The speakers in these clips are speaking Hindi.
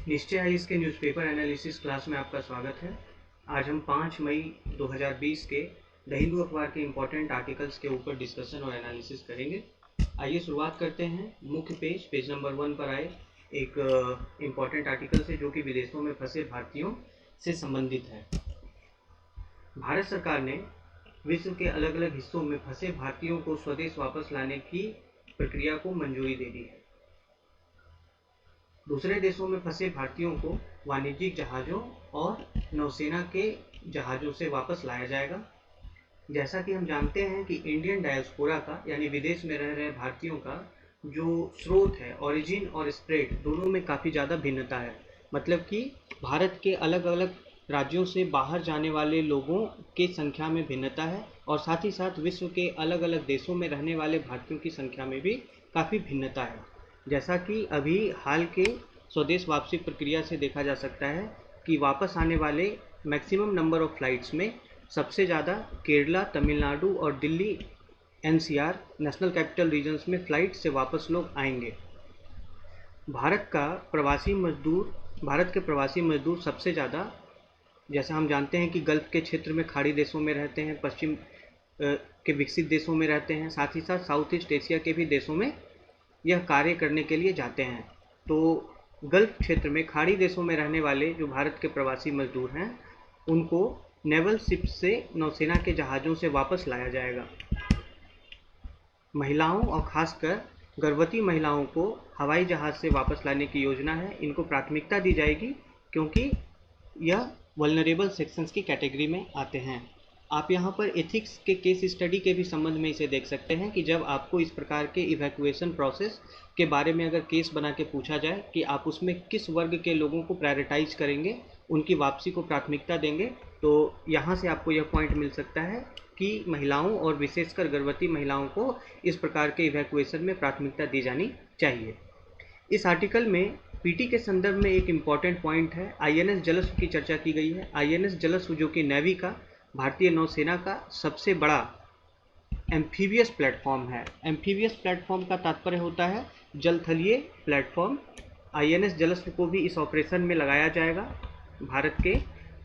निश्चय है इसके न्यूज़पेपर एनालिसिस क्लास में आपका स्वागत है। आज हम 5 मई 2020 के द हिंदू अखबार के इम्पोर्टेंट आर्टिकल्स के ऊपर डिस्कशन और एनालिसिस करेंगे। आइए शुरुआत करते हैं। मुख्य पेज नंबर 1 पर आए एक इम्पोर्टेंट आर्टिकल से जो कि विदेशों में फंसे भारतीयों से संबंधित है। भारत सरकार ने विश्व के अलग अलग हिस्सों में फंसे भारतीयों को स्वदेश वापस लाने की प्रक्रिया को मंजूरी दे दी है। दूसरे देशों में फंसे भारतीयों को वाणिज्यिक जहाज़ों और नौसेना के जहाज़ों से वापस लाया जाएगा। जैसा कि हम जानते हैं कि इंडियन डायस्पोरा का यानी विदेश में रह रहे भारतीयों का जो स्रोत है, ओरिजिन और स्प्रेड दोनों में काफ़ी ज़्यादा भिन्नता है। मतलब कि भारत के अलग अलग राज्यों से बाहर जाने वाले लोगों के संख्या में भिन्नता है और साथ ही साथ विश्व के अलग अलग देशों में रहने वाले भारतीयों की संख्या में भी काफ़ी भिन्नता है। जैसा कि अभी हाल के स्वदेश वापसी प्रक्रिया से देखा जा सकता है कि वापस आने वाले मैक्सिमम नंबर ऑफ फ्लाइट्स में सबसे ज़्यादा केरला, तमिलनाडु और Delhi NCR national capital regions में फ़्लाइट से वापस लोग आएंगे। भारत के प्रवासी मजदूर सबसे ज़्यादा, जैसा हम जानते हैं कि गल्फ़ के क्षेत्र में खाड़ी देशों में रहते हैं, पश्चिम के विकसित देशों में रहते हैं, साथ ही साथ साउथ ईस्ट एशिया के भी देशों में यह कार्य करने के लिए जाते हैं। तो गल्फ़ क्षेत्र में खाड़ी देशों में रहने वाले जो भारत के प्रवासी मजदूर हैं उनको नेवल शिप से, नौसेना के जहाज़ों से वापस लाया जाएगा। महिलाओं और खासकर गर्भवती महिलाओं को हवाई जहाज़ से वापस लाने की योजना है। इनको प्राथमिकता दी जाएगी क्योंकि यह वल्नरेबल सेक्शंस की कैटेगरी में आते हैं। आप यहाँ पर एथिक्स के केस स्टडी के भी संबंध में इसे देख सकते हैं कि जब आपको इस प्रकार के इवैक्यूएशन प्रोसेस के बारे में अगर केस बना के पूछा जाए कि आप उसमें किस वर्ग के लोगों को प्रायोरिटाइज करेंगे, उनकी वापसी को प्राथमिकता देंगे, तो यहाँ से आपको यह पॉइंट मिल सकता है कि महिलाओं और विशेषकर गर्भवती महिलाओं को इस प्रकार के इवैक्यूएशन में प्राथमिकता दी जानी चाहिए। इस आर्टिकल में पीटी के संदर्भ में एक इम्पॉर्टेंट पॉइंट है, आईएनएस जलस्व की चर्चा की गई है। आईएनएस जलस्व जो कि नेवी का, भारतीय नौसेना का सबसे बड़ा एम्फीबियस प्लेटफॉर्म है। एम्फीबियस प्लेटफॉर्म का तात्पर्य होता है जलथलीय प्लेटफॉर्म। आईएनएस जलस्व को भी इस ऑपरेशन में लगाया जाएगा। भारत के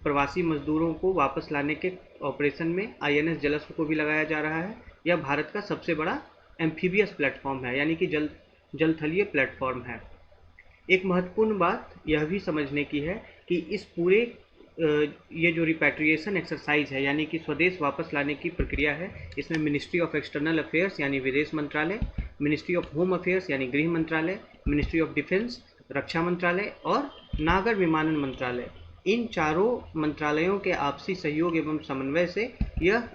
प्रवासी मजदूरों को वापस लाने के ऑपरेशन में आईएनएस जलस्व को भी लगाया जा रहा है। यह भारत का सबसे बड़ा एम्फीबियस प्लेटफॉर्म है, यानी कि जलथलीय प्लेटफॉर्म है। एक महत्वपूर्ण बात यह भी समझने की है कि इस पूरे ये जो रिपैट्रिएशन एक्सरसाइज है यानी कि स्वदेश वापस लाने की प्रक्रिया है, इसमें मिनिस्ट्री ऑफ एक्सटर्नल अफेयर्स यानी विदेश मंत्रालय, मिनिस्ट्री ऑफ होम अफेयर्स यानी गृह मंत्रालय, मिनिस्ट्री ऑफ डिफेंस रक्षा मंत्रालय और नागर विमानन मंत्रालय, इन चारों मंत्रालयों के आपसी सहयोग एवं समन्वय से यह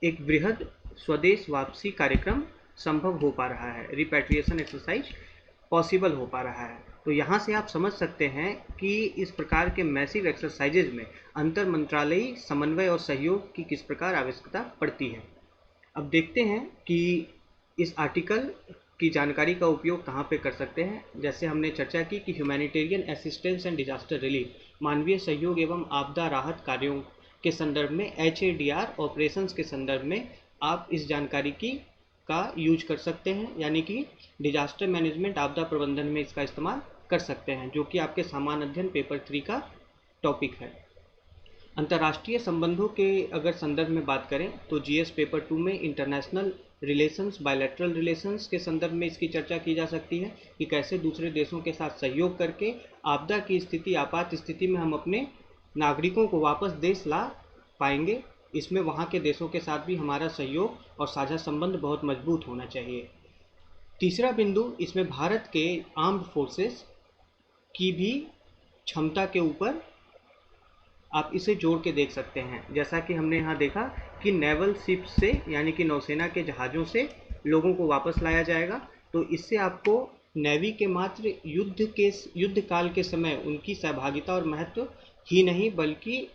एक बृहद स्वदेश वापसी कार्यक्रम संभव हो पा रहा है, रिपैट्रिएशन एक्सरसाइज पॉसिबल हो पा रहा है। तो यहाँ से आप समझ सकते हैं कि इस प्रकार के मैसिव एक्सरसाइजेज में अंतर मंत्रालयी समन्वय और सहयोग की किस प्रकार आवश्यकता पड़ती है। अब देखते हैं कि इस आर्टिकल की जानकारी का उपयोग कहाँ पे कर सकते हैं। जैसे हमने चर्चा की कि humanitarian assistance and disaster relief, मानवीय सहयोग एवं आपदा राहत कार्यों के संदर्भ में, HADR ऑपरेशंस के संदर्भ में आप इस जानकारी का यूज कर सकते हैं, यानी कि डिजास्टर मैनेजमेंट, आपदा प्रबंधन में इसका इस्तेमाल कर सकते हैं, जो कि आपके सामान्य अध्ययन पेपर 3 का टॉपिक है। अंतर्राष्ट्रीय संबंधों के अगर संदर्भ में बात करें तो GS पेपर 2 में इंटरनेशनल रिलेशंस, बायलैटरल रिलेशंस के संदर्भ में इसकी चर्चा की जा सकती है कि कैसे दूसरे देशों के साथ सहयोग करके आपदा की स्थिति, आपात स्थिति में हम अपने नागरिकों को वापस देश ला पाएंगे। इसमें वहाँ के देशों के साथ भी हमारा सहयोग और साझा संबंध बहुत मजबूत होना चाहिए। तीसरा बिंदु, इसमें भारत के आर्म्ड फोर्सेस की भी क्षमता के ऊपर आप इसे जोड़ के देख सकते हैं। जैसा कि हमने यहाँ देखा कि नेवल शिप से यानी कि नौसेना के जहाज़ों से लोगों को वापस लाया जाएगा, तो इससे आपको नेवी के मात्र युद्ध काल के समय उनकी सहभागिता और महत्व ही नहीं बल्कि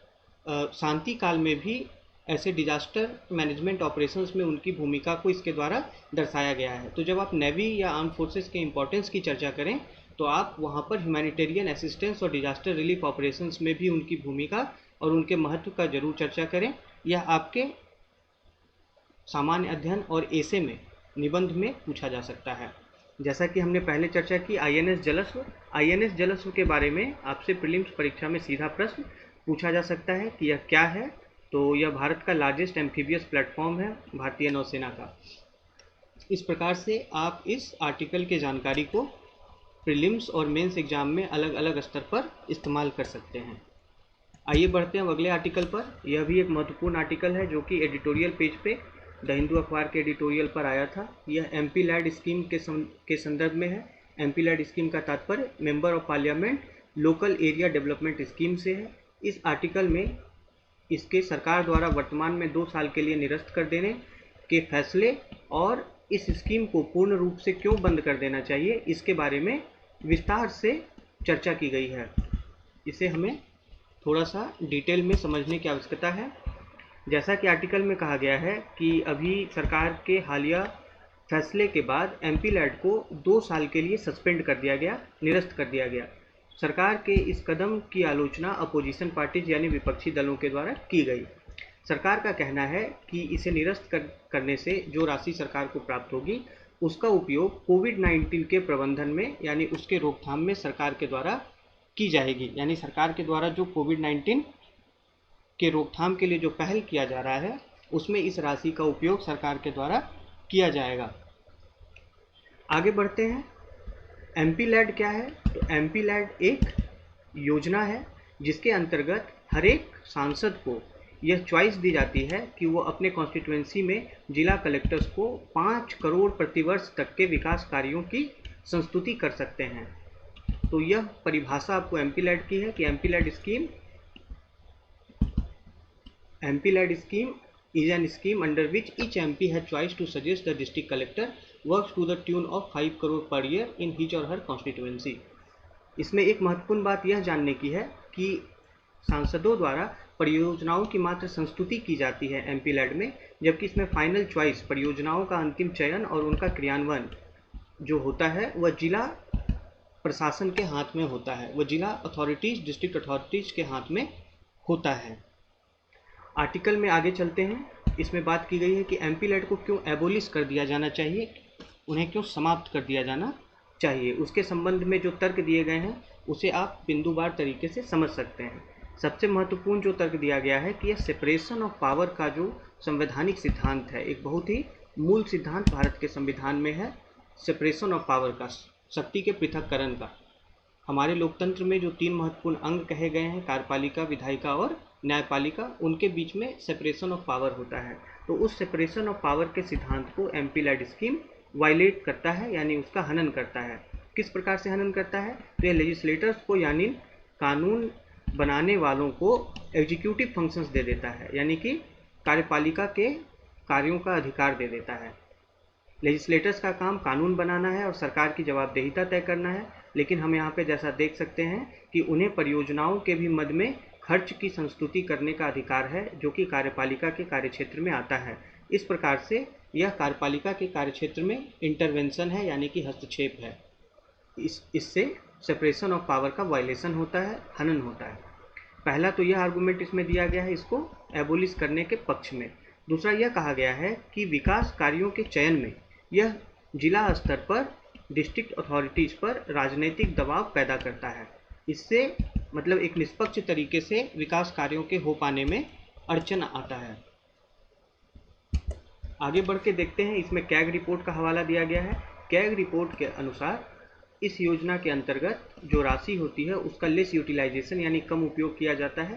शांति काल में भी ऐसे डिजास्टर मैनेजमेंट ऑपरेशंस में उनकी भूमिका को इसके द्वारा दर्शाया गया है। तो जब आप नेवी या आर्म फोर्सेस के इंपॉर्टेंस की चर्चा करें तो आप वहाँ पर ह्यूमैनिटेरियन असिस्टेंस और डिजास्टर रिलीफ ऑपरेशंस में भी उनकी भूमिका और उनके महत्व का जरूर चर्चा करें। यह आपके सामान्य अध्ययन और एसे में, निबंध में पूछा जा सकता है। जैसा कि हमने पहले चर्चा की आईएनएस जलस्व, आईएनएस जलस्व के बारे में आपसे प्रीलिम्स परीक्षा में सीधा प्रश्न पूछा जा सकता है कि यह क्या है। तो यह भारत का लार्जेस्ट एम्फीबियस प्लेटफॉर्म है भारतीय नौसेना का। इस प्रकार से आप इस आर्टिकल के जानकारी को प्रीलिम्स और मेंस एग्जाम में अलग अलग स्तर पर इस्तेमाल कर सकते हैं। आइए बढ़ते हैं अगले आर्टिकल पर। यह भी एक महत्वपूर्ण आर्टिकल है जो कि एडिटोरियल पेज पे द हिंदू अखबार के एडिटोरियल पर आया था। यह एमपी लैड स्कीम के संदर्भ में है। एमपी लैड स्कीम का तात्पर्य member of parliament local area development scheme से है। इस आर्टिकल में इसके सरकार द्वारा वर्तमान में 2 साल के लिए निरस्त कर देने के फैसले और इस स्कीम को पूर्ण रूप से क्यों बंद कर देना चाहिए इसके बारे में विस्तार से चर्चा की गई है। इसे हमें थोड़ा सा डिटेल में समझने की आवश्यकता है। जैसा कि आर्टिकल में कहा गया है कि अभी सरकार के हालिया फैसले के बाद एमपी लैड को 2 साल के लिए सस्पेंड कर दिया गया, निरस्त कर दिया गया। सरकार के इस कदम की आलोचना अपोजिशन पार्टीज यानी विपक्षी दलों के द्वारा की गई। सरकार का कहना है कि इसे निरस्त करने से जो राशि सरकार को प्राप्त होगी उसका उपयोग कोविड-19 के प्रबंधन में यानी उसके रोकथाम में सरकार के द्वारा की जाएगी। यानी सरकार के द्वारा जो कोविड-19 के रोकथाम के लिए जो पहल किया जा रहा है उसमें इस राशि का उपयोग सरकार के द्वारा किया जाएगा। आगे बढ़ते हैं। एमपी लैड क्या है? तो एमपी लैड एक योजना है जिसके अंतर्गत हर एक सांसद को यह चॉइस दी जाती है कि वो अपने कॉन्स्टिट्यूएंसी में जिला कलेक्टर्स को 5 करोड़ प्रतिवर्ष तक के विकास कार्यों की संस्तुति कर सकते हैं। तो यह परिभाषा आपको एमपी लैड की है कि MP LAD scheme is an scheme under which each MP has choice to suggest the district collector works to the tune of 5 crore per year in his or her constituency। इसमें एक महत्वपूर्ण बात यह जानने की है कि सांसदों द्वारा परियोजनाओं की मात्र संस्तुति की जाती है एमपी लैड में, जबकि इसमें फाइनल चॉइस परियोजनाओं का अंतिम चयन और उनका क्रियान्वयन जो होता है वह जिला प्रशासन के हाथ में होता है, वह जिला अथॉरिटीज डिस्ट्रिक्ट अथॉरिटीज के हाथ में होता है। आर्टिकल में आगे चलते हैं। इसमें बात की गई है कि एमपी लैड को क्यों एबोलिश कर दिया जाना चाहिए, उन्हें क्यों समाप्त कर दिया जाना चाहिए। उसके संबंध में जो तर्क दिए गए हैं उसे आप बिंदुवार तरीके से समझ सकते हैं। सबसे महत्वपूर्ण जो तर्क दिया गया है कि यह सेपरेशन ऑफ पावर का जो संवैधानिक सिद्धांत है, एक बहुत ही मूल सिद्धांत भारत के संविधान में है, सेपरेशन ऑफ पावर का, शक्ति के पृथक्करण का। हमारे लोकतंत्र में जो 3 महत्वपूर्ण अंग कहे गए हैं, कार्यपालिका, विधायिका और न्यायपालिका, उनके बीच में सेपरेशन ऑफ पावर होता है। तो उस सेपरेशन ऑफ पावर के सिद्धांत को एमपी लैड स्कीम वायलेट करता है, यानी उसका हनन करता है। किस प्रकार से हनन करता है? तो यह लेजिस्लेटर्स को यानी कानून बनाने वालों को एग्जीक्यूटिव फंक्शंस दे देता है, यानी कि कार्यपालिका के कार्यों का अधिकार दे देता है। लेजिस्लेटर्स का काम कानून बनाना है और सरकार की जवाबदेहिता तय करना है, लेकिन हम यहाँ पे जैसा देख सकते हैं कि उन्हें परियोजनाओं के भी मद में खर्च की संस्तुति करने का अधिकार है जो कि कार्यपालिका के कार्यक्षेत्र में आता है। इस प्रकार से यह कार्यपालिका के कार्यक्षेत्र में इंटरवेंशन है, यानी कि हस्तक्षेप है। इससे सेपरेशन ऑफ पावर का वायलेशन होता है, हनन होता है। पहला तो यह आर्गूमेंट इसमें दिया गया है इसको एबोलिश करने के पक्ष में। दूसरा यह कहा गया है कि विकास कार्यों के चयन में यह जिला स्तर पर डिस्ट्रिक्ट अथॉरिटीज़ पर राजनीतिक दबाव पैदा करता है। इससे मतलब एक निष्पक्ष तरीके से विकास कार्यों के हो पाने में अड़चन आता है। आगे बढ़ के देखते हैं, इसमें कैग रिपोर्ट का हवाला दिया गया है। कैग रिपोर्ट के अनुसार इस योजना के अंतर्गत जो राशि होती है उसका लेस यूटिलाइजेशन यानी कम उपयोग किया जाता है।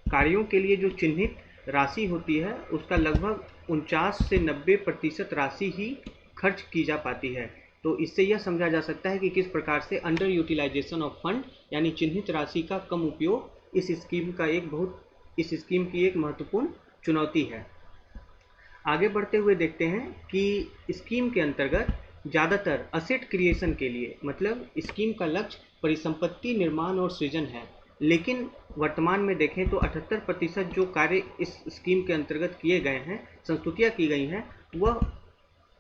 कार्यों के लिए जो चिन्हित राशि होती है उसका लगभग 49 से 90% राशि ही खर्च की जा पाती है। तो इससे यह समझा जा सकता है कि किस प्रकार से अंडर यूटिलाइजेशन ऑफ फंड यानी चिन्हित राशि का कम उपयोग इस स्कीम की एक महत्वपूर्ण चुनौती है। आगे बढ़ते हुए देखते हैं कि स्कीम के अंतर्गत ज़्यादातर असेट क्रिएशन के लिए मतलब स्कीम का लक्ष्य परिसंपत्ति निर्माण और सृजन है, लेकिन वर्तमान में देखें तो 78% जो कार्य इस स्कीम के अंतर्गत किए गए हैं, संस्तुतियाँ की गई हैं, वह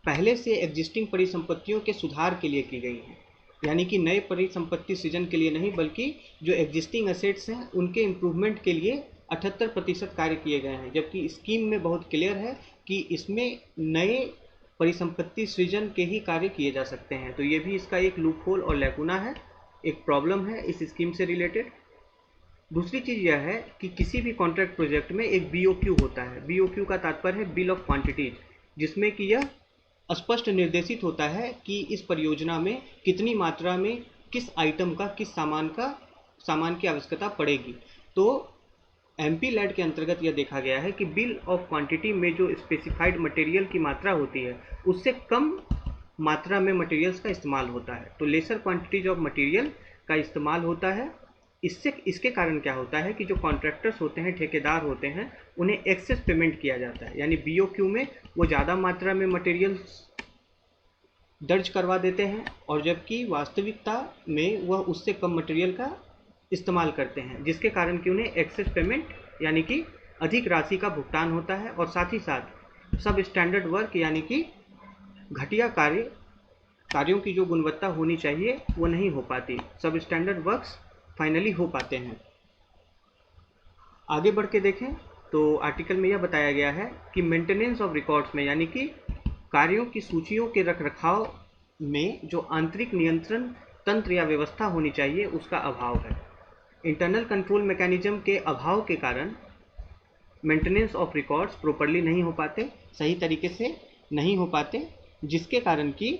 पहले से एग्जिस्टिंग परिसंपत्तियों के सुधार के लिए की गई हैं, यानी कि नए परिसंपत्ति सृजन के लिए नहीं बल्कि जो एग्जिस्टिंग एसेट्स हैं उनके इम्प्रूवमेंट के लिए 78% कार्य किए गए हैं। जबकि स्कीम में बहुत क्लियर है कि इसमें नए परिसंपत्ति सृजन के ही कार्य किए जा सकते हैं। तो ये भी इसका एक लूप होल और लैकुना है, एक प्रॉब्लम है इस स्कीम से रिलेटेड। दूसरी चीज़ यह है कि किसी भी कॉन्ट्रैक्ट प्रोजेक्ट में एक बीओक्यू होता है। बीओक्यू का तात्पर्य है बिल ऑफ क्वांटिटीज, जिसमें कि यह स्पष्ट निर्देशित होता है कि इस परियोजना में कितनी मात्रा में किस आइटम का, किस सामान की आवश्यकता पड़ेगी। तो एमपी लैड के अंतर्गत यह देखा गया है कि बिल ऑफ क्वांटिटी में जो स्पेसिफाइड मटेरियल की मात्रा होती है उससे कम मात्रा में मटेरियल्स का इस्तेमाल होता है। तो लेसर क्वांटिटीज ऑफ मटेरियल का इस्तेमाल होता है। इसके कारण क्या होता है कि जो कॉन्ट्रैक्टर्स होते हैं, ठेकेदार होते हैं, उन्हें एक्सेस पेमेंट किया जाता है। यानी बीओक्यू में वो ज़्यादा मात्रा में मटेरियल्स दर्ज करवा देते हैं और जबकि वास्तविकता में वह उससे कम मटेरियल का इस्तेमाल करते हैं, जिसके कारण कि उन्हें एक्सेस पेमेंट यानी कि अधिक राशि का भुगतान होता है। और साथ ही साथ सब स्टैंडर्ड वर्क यानी कि घटिया कार्यों की जो गुणवत्ता होनी चाहिए वो नहीं हो पाती। सब स्टैंडर्ड वर्क्स फाइनली हो पाते हैं। आगे बढ़ के देखें तो आर्टिकल में यह बताया गया है कि मेंटेनेंस ऑफ रिकॉर्ड्स में यानी कि कार्यों की सूचियों के रखरखाव में जो आंतरिक नियंत्रण तंत्र या व्यवस्था होनी चाहिए उसका अभाव है। इंटरनल कंट्रोल मैकेनिज्म के अभाव के कारण मेंटेनेंस ऑफ रिकॉर्ड्स प्रॉपर्ली नहीं हो पाते, सही तरीके से नहीं हो पाते, जिसके कारण कि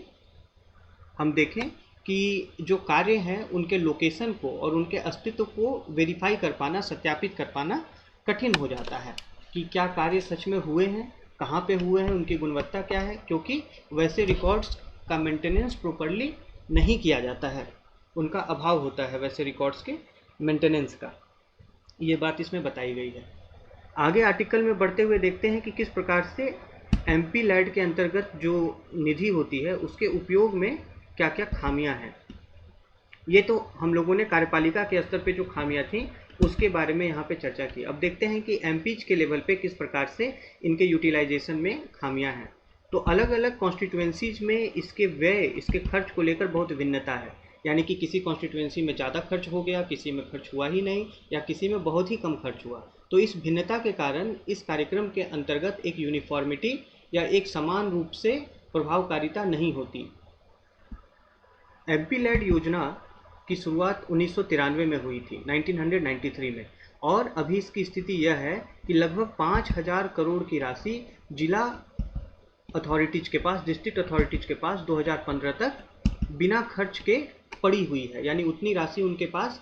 हम देखें कि जो कार्य हैं उनके लोकेशन को और उनके अस्तित्व को वेरीफाई कर पाना, सत्यापित कर पाना कठिन हो जाता है कि क्या कार्य सच में हुए हैं, कहाँ पे हुए हैं, उनकी गुणवत्ता क्या है, क्योंकि वैसे रिकॉर्ड्स का मेंटेनेंस प्रॉपर्ली नहीं किया जाता है, उनका अभाव होता है वैसे रिकॉर्ड्स के मेंटेनेंस का। ये बात इसमें बताई गई है। आगे आर्टिकल में बढ़ते हुए देखते हैं कि किस प्रकार से एमपी लैड के अंतर्गत जो निधि होती है उसके उपयोग में क्या क्या खामियां हैं। ये तो हम लोगों ने कार्यपालिका के स्तर पे जो खामियां थी उसके बारे में यहाँ पे चर्चा की। अब देखते हैं कि एमपीज के लेवल पे किस प्रकार से इनके यूटिलाइजेशन में खामियां हैं। तो अलग अलग कॉन्स्टिट्यूएंसीज में इसके व्यय, इसके खर्च को लेकर बहुत भिन्नता है। यानी कि किसी कॉन्स्टिट्यूएंसी में ज़्यादा खर्च हो गया, किसी में खर्च हुआ ही नहीं, या किसी में बहुत ही कम खर्च हुआ। तो इस भिन्नता के कारण इस कार्यक्रम के अंतर्गत एक यूनिफॉर्मिटी या एक समान रूप से प्रभावकारिता नहीं होती। एमपी लैड योजना की शुरुआत 1993 में हुई थी, 1993 में, और अभी इसकी स्थिति यह है कि लगभग 5000 करोड़ की राशि जिला अथॉरिटीज के पास, डिस्ट्रिक्ट अथॉरिटीज के पास 2015 तक बिना खर्च के पड़ी हुई है। यानी उतनी राशि उनके पास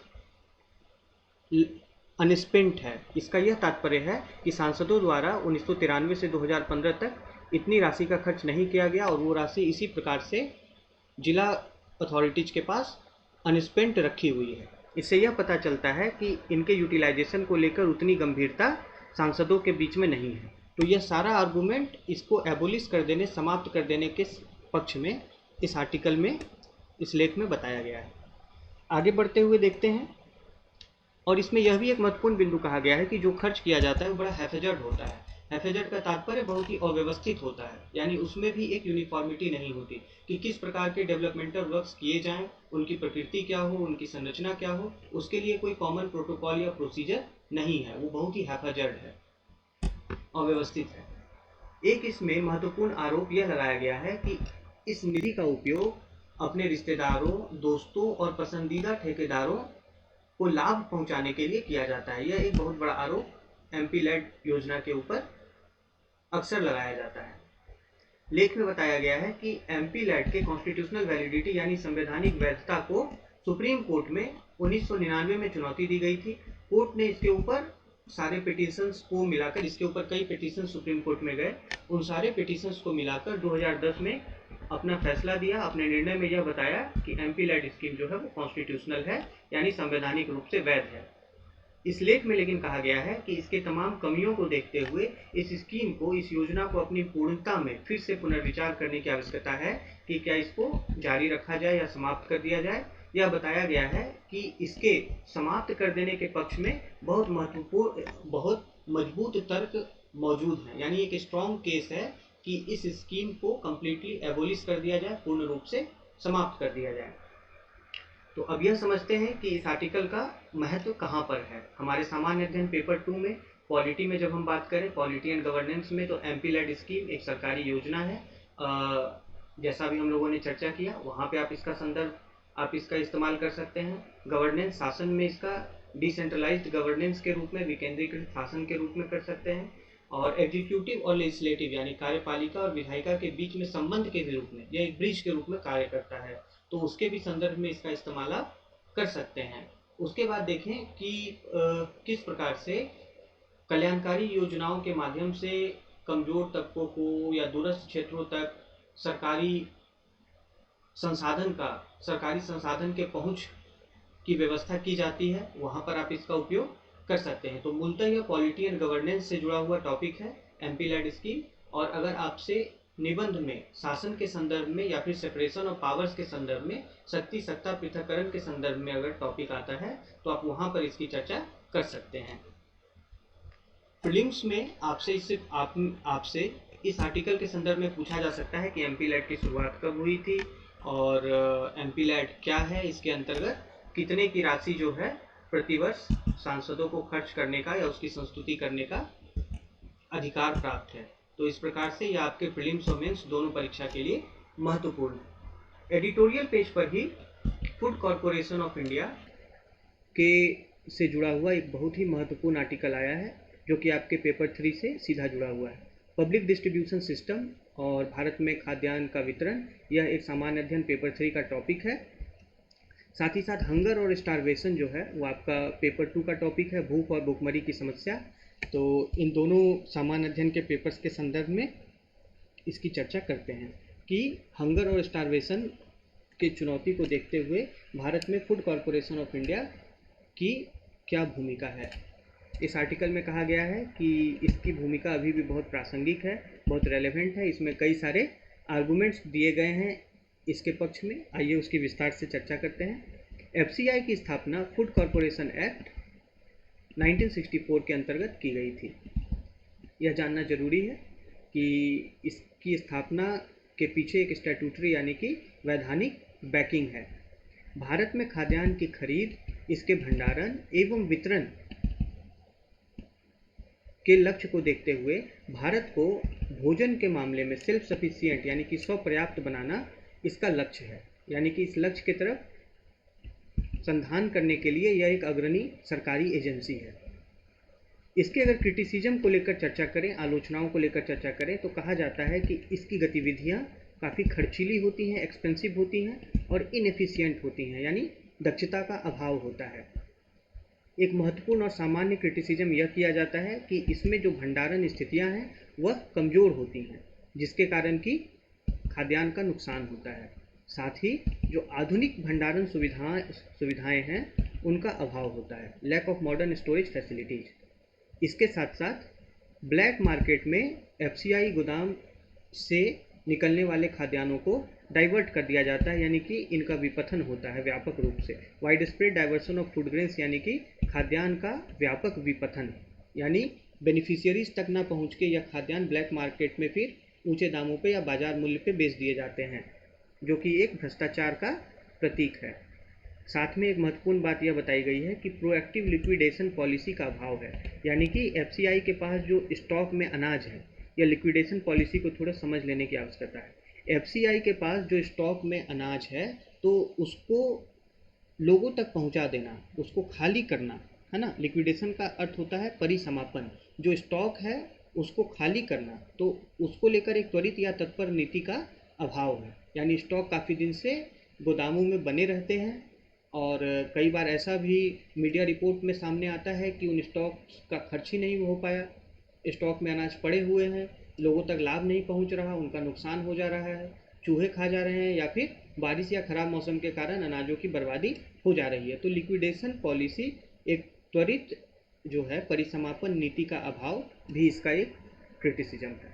अनस्पेंट है। इसका यह तात्पर्य है कि सांसदों द्वारा 1993 से 2015 तक इतनी राशि का खर्च नहीं किया गया और वो राशि इसी प्रकार से जिला अथॉरिटीज के पास अनस्पेंट रखी हुई है। इससे यह पता चलता है कि इनके यूटिलाइजेशन को लेकर उतनी गंभीरता सांसदों के बीच में नहीं है। तो यह सारा आर्गूमेंट इसको एबोलिश कर देने, समाप्त कर देने के पक्ष में इस आर्टिकल में, इस लेख में बताया गया है। आगे बढ़ते हुए देखते हैं, और इसमें यह भी एक महत्वपूर्ण बिंदु कहा गया है कि जो खर्च किया जाता है वो बड़ा हैफेजर्ड होता है। हैफेजर्ड का तात्पर्य बहुत ही अव्यवस्थित होता है, यानी उसमें भी एक यूनिफॉर्मिटी नहीं होती कि किस प्रकार के डेवलपमेंटल वर्क्स किए जाएं, उनकी प्रकृति क्या हो, उनकी संरचना क्या हो, उसके लिए कोई कॉमन प्रोटोकॉल या प्रोसीजर नहीं है। वो बहुत ही हैफेजर्ड है, अव्यवस्थित है। एक इसमें महत्वपूर्ण आरोप यह लगाया गया है कि इस निधि का उपयोग अपने रिश्तेदारों, दोस्तों और पसंदीदा ठेकेदारों को लाभ पहुंचाने के लिए किया जाता है। यह एक बहुत बड़ा आरोप एमपी लैड योजना के ऊपर अक्सर लगाया जाता है। लेख में बताया गया है कि एमपी लैड के कॉन्स्टिट्यूशनल वैलिडिटी यानी संवैधानिक वैधता को सुप्रीम कोर्ट में 1999 में चुनौती दी गई थी। कोर्ट ने इसके ऊपर सारे पिटीशंस को मिलाकर, इसके ऊपर कई पिटीशन सुप्रीम कोर्ट में गए, उन सारे पिटीशंस को मिलाकर 2010 में अपना फैसला दिया। अपने निर्णय में यह बताया कि एमपी लैड स्कीम जो है वो कॉन्स्टिट्यूशनल है, यानी संवैधानिक रूप से वैध है। इस लेख में लेकिन कहा गया है कि इसके तमाम कमियों को देखते हुए इस स्कीम को, इस योजना को अपनी पूर्णता में फिर से पुनर्विचार करने की आवश्यकता है कि क्या इसको जारी रखा जाए या समाप्त कर दिया जाए। यह बताया गया है कि इसके समाप्त कर देने के पक्ष में बहुत महत्वपूर्ण, बहुत मजबूत तर्क मौजूद हैं। यानी एक स्ट्रॉन्ग केस है कि इस स्कीम को कम्प्लीटली एबोलिश कर दिया जाए, पूर्ण रूप से समाप्त कर दिया जाए। तो अब यह समझते हैं कि इस आर्टिकल का महत्व कहाँ पर है। हमारे सामान्य अध्ययन पेपर 2 में पॉलिटी में जब हम बात करें, पॉलिटी एंड गवर्नेंस में, तो एमपी लैड स्कीम एक सरकारी योजना है जैसा भी हम लोगों ने चर्चा किया, वहाँ पे आप इसका संदर्भ, आप इसका इस्तेमाल कर सकते हैं। गवर्नेंस, शासन में इसका डिसेंट्रलाइज्ड गवर्नेंस के रूप में, विकेंद्रीकृत शासन के रूप में कर सकते हैं। और एग्जीक्यूटिव और लेजिस्लेटिव यानी कार्यपालिका और विधायिका के बीच में संबंध के रूप में, यह एक ब्रिज के रूप में कार्य करता है, तो उसके भी संदर्भ में इसका इस्तेमाल आप कर सकते हैं। उसके बाद देखें कि किस प्रकार से कल्याणकारी योजनाओं के माध्यम से कमजोर तबकों को या दूरस्थ क्षेत्रों तक सरकारी संसाधन के पहुंच की व्यवस्था की जाती है, वहां पर आप इसका उपयोग कर सकते हैं। तो मूलतः यह पॉलिटी एंड गवर्नेंस से जुड़ा हुआ टॉपिक है एमपी-लेड स्कीम। और अगर आपसे निबंध में शासन के संदर्भ में या फिर सेपरेशन ऑफ पावर्स के संदर्भ में, शक्ति सत्ता पृथक्करण के संदर्भ में अगर टॉपिक आता है, तो आप वहां पर इसकी चर्चा कर सकते हैं। प्रीलिम्स में आपसे इस आर्टिकल के संदर्भ में पूछा जा सकता है कि एमपी-लेड की शुरुआत कब हुई थी और एमपी-लेड क्या है, इसके अंतर्गत कितने की राशि जो है प्रतिवर्ष सांसदों को खर्च करने का या उसकी संस्तुति करने का अधिकार प्राप्त है। तो इस प्रकार से यह आपके प्रीलिम्स और मेंस दोनों परीक्षा के लिए महत्वपूर्ण। एडिटोरियल पेज पर ही फूड कॉरपोरेशन ऑफ इंडिया के से जुड़ा हुआ एक बहुत ही महत्वपूर्ण आर्टिकल आया है, जो कि आपके पेपर 3 से सीधा जुड़ा हुआ है। पब्लिक डिस्ट्रीब्यूशन सिस्टम और भारत में खाद्यान्न का वितरण, यह एक सामान्य अध्ययन पेपर 3 का टॉपिक है। साथ ही साथ हंगर और स्टारवेशन जो है वो आपका पेपर 2 का टॉपिक है, भूख और भुखमरी की समस्या। तो इन दोनों सामान्य अध्ययन के पेपर्स के संदर्भ में इसकी चर्चा करते हैं कि हंगर और स्टारवेशन की चुनौती को देखते हुए भारत में फूड कॉरपोरेशन ऑफ इंडिया की क्या भूमिका है। इस आर्टिकल में कहा गया है कि इसकी भूमिका अभी भी बहुत प्रासंगिक है, बहुत रेलेवेंट है। इसमें कई सारे आर्गूमेंट्स दिए गए हैं इसके पक्ष में। आइए उसकी विस्तार से चर्चा करते हैं। एफसीआई की स्थापना फूड कॉरपोरेशन एक्ट 1964 के अंतर्गत की गई थी। यह जानना जरूरी है कि इसकी स्थापना के पीछे एक स्टैट्यूटरी यानी कि वैधानिक बैकिंग है। भारत में खाद्यान्न की खरीद, इसके भंडारण एवं वितरण के लक्ष्य को देखते हुए भारत को भोजन के मामले में सेल्फ सफिशिएंट यानी कि स्वपर्याप्त बनाना इसका लक्ष्य है। यानी कि इस लक्ष्य की तरफ संधान करने के लिए यह एक अग्रणी सरकारी एजेंसी है। इसके अगर क्रिटिसिज्म को लेकर चर्चा करें, आलोचनाओं को लेकर चर्चा करें, तो कहा जाता है कि इसकी गतिविधियां काफ़ी खर्चीली होती हैं, एक्सपेंसिव होती हैं और इनएफिशिएंट होती हैं, यानी दक्षता का अभाव होता है। एक महत्वपूर्ण और सामान्य क्रिटिसिज्म यह किया जाता है कि इसमें जो भंडारण स्थितियां हैं वह कमज़ोर होती हैं, जिसके कारण कि खाद्यान्न का नुकसान होता है। साथ ही जो आधुनिक भंडारण सुविधाएं हैं उनका अभाव होता है, lack of modern storage facilities. इसके साथ साथ ब्लैक मार्केट में एफसीआई गोदाम से निकलने वाले खाद्यान्नों को डाइवर्ट कर दिया जाता है, यानी कि इनका विपथन होता है व्यापक रूप से। Wide spread diversion of food grains यानी कि खाद्यान्न का व्यापक विपथन, यानी बेनिफिशियरीज तक ना पहुंच के यह खाद्यान्न ब्लैक मार्केट में फिर ऊंचे दामों पे या बाजार मूल्य पे बेच दिए जाते हैं, जो कि एक भ्रष्टाचार का प्रतीक है। साथ में एक महत्वपूर्ण बात यह बताई गई है कि प्रोएक्टिव लिक्विडेशन पॉलिसी का अभाव है, यानी कि एफसीआई के पास जो स्टॉक में अनाज है, या लिक्विडेशन पॉलिसी को थोड़ा समझ लेने की आवश्यकता है। एफसीआई के पास जो स्टॉक में अनाज है तो उसको लोगों तक पहुंचा देना, उसको खाली करना, है ना। लिक्विडेशन का अर्थ होता है परिसमापन। जो स्टॉक है उसको खाली करना, तो उसको लेकर एक त्वरित या तत्पर नीति का अभाव है। यानी स्टॉक काफ़ी दिन से गोदामों में बने रहते हैं और कई बार ऐसा भी मीडिया रिपोर्ट में सामने आता है कि उन स्टॉक का खर्च ही नहीं हो पाया, स्टॉक में अनाज पड़े हुए हैं, लोगों तक लाभ नहीं पहुंच रहा, उनका नुकसान हो जा रहा है, चूहे खा जा रहे हैं या फिर बारिश या खराब मौसम के कारण अनाजों की बर्बादी हो जा रही है। तो लिक्विडेशन पॉलिसी, एक त्वरित जो है परिसमापन नीति का अभाव भी इसका एक क्रिटिसिज्म है।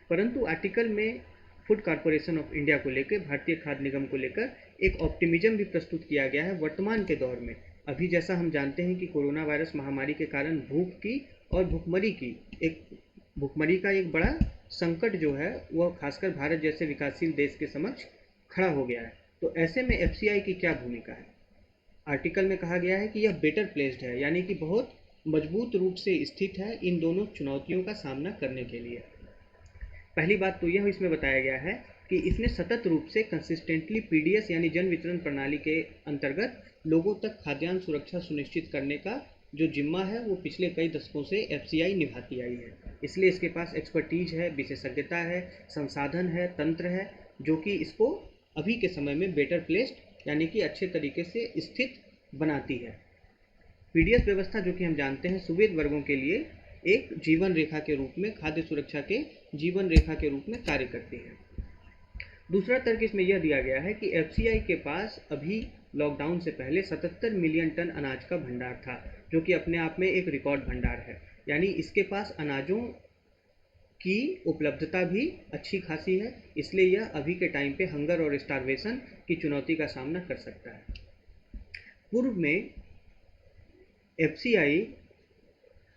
परंतु आर्टिकल में फूड कॉरपोरेशन ऑफ इंडिया को लेकर, भारतीय खाद्य निगम को लेकर एक ऑप्टिमिज्म भी प्रस्तुत किया गया है वर्तमान के दौर में। अभी जैसा हम जानते हैं कि कोरोना वायरस महामारी के कारण भूख की और भुखमरी का एक बड़ा संकट जो है वह खासकर भारत जैसे विकासशील देश के समक्ष खड़ा हो गया है। तो ऐसे में एफसीआई की क्या भूमिका है? आर्टिकल में कहा गया है कि यह बेटर प्लेस्ड है, यानी कि बहुत मजबूत रूप से स्थित है इन दोनों चुनौतियों का सामना करने के लिए। पहली बात तो यह इसमें बताया गया है कि इसने सतत रूप से कंसिस्टेंटली पीडीएस यानी जन वितरण प्रणाली के अंतर्गत लोगों तक खाद्यान्न सुरक्षा सुनिश्चित करने का जो जिम्मा है वो पिछले कई दशकों से एफसीआई निभाती आई है। इसलिए इसके पास एक्सपर्टीज है, विशेषज्ञता है, संसाधन है, तंत्र है, जो कि इसको अभी के समय में बेटर प्लेस्ड यानी कि अच्छे तरीके से स्थित बनाती है। पीडीएस व्यवस्था, जो कि हम जानते हैं, सुवेद वर्गों के लिए एक जीवन रेखा के रूप में, खाद्य सुरक्षा के जीवन रेखा के रूप में कार्य करती है। दूसरा तर्क इसमें यह दिया गया है कि एफसीआई के पास अभी लॉकडाउन से पहले 77 मिलियन टन अनाज का भंडार था, जो कि अपने आप में एक रिकॉर्ड भंडार है। यानी इसके पास अनाजों की उपलब्धता भी अच्छी खासी है, इसलिए यह अभी के टाइम पे हंगर और स्टारवेशन की चुनौती का सामना कर सकता है। पूर्व में एफसीआई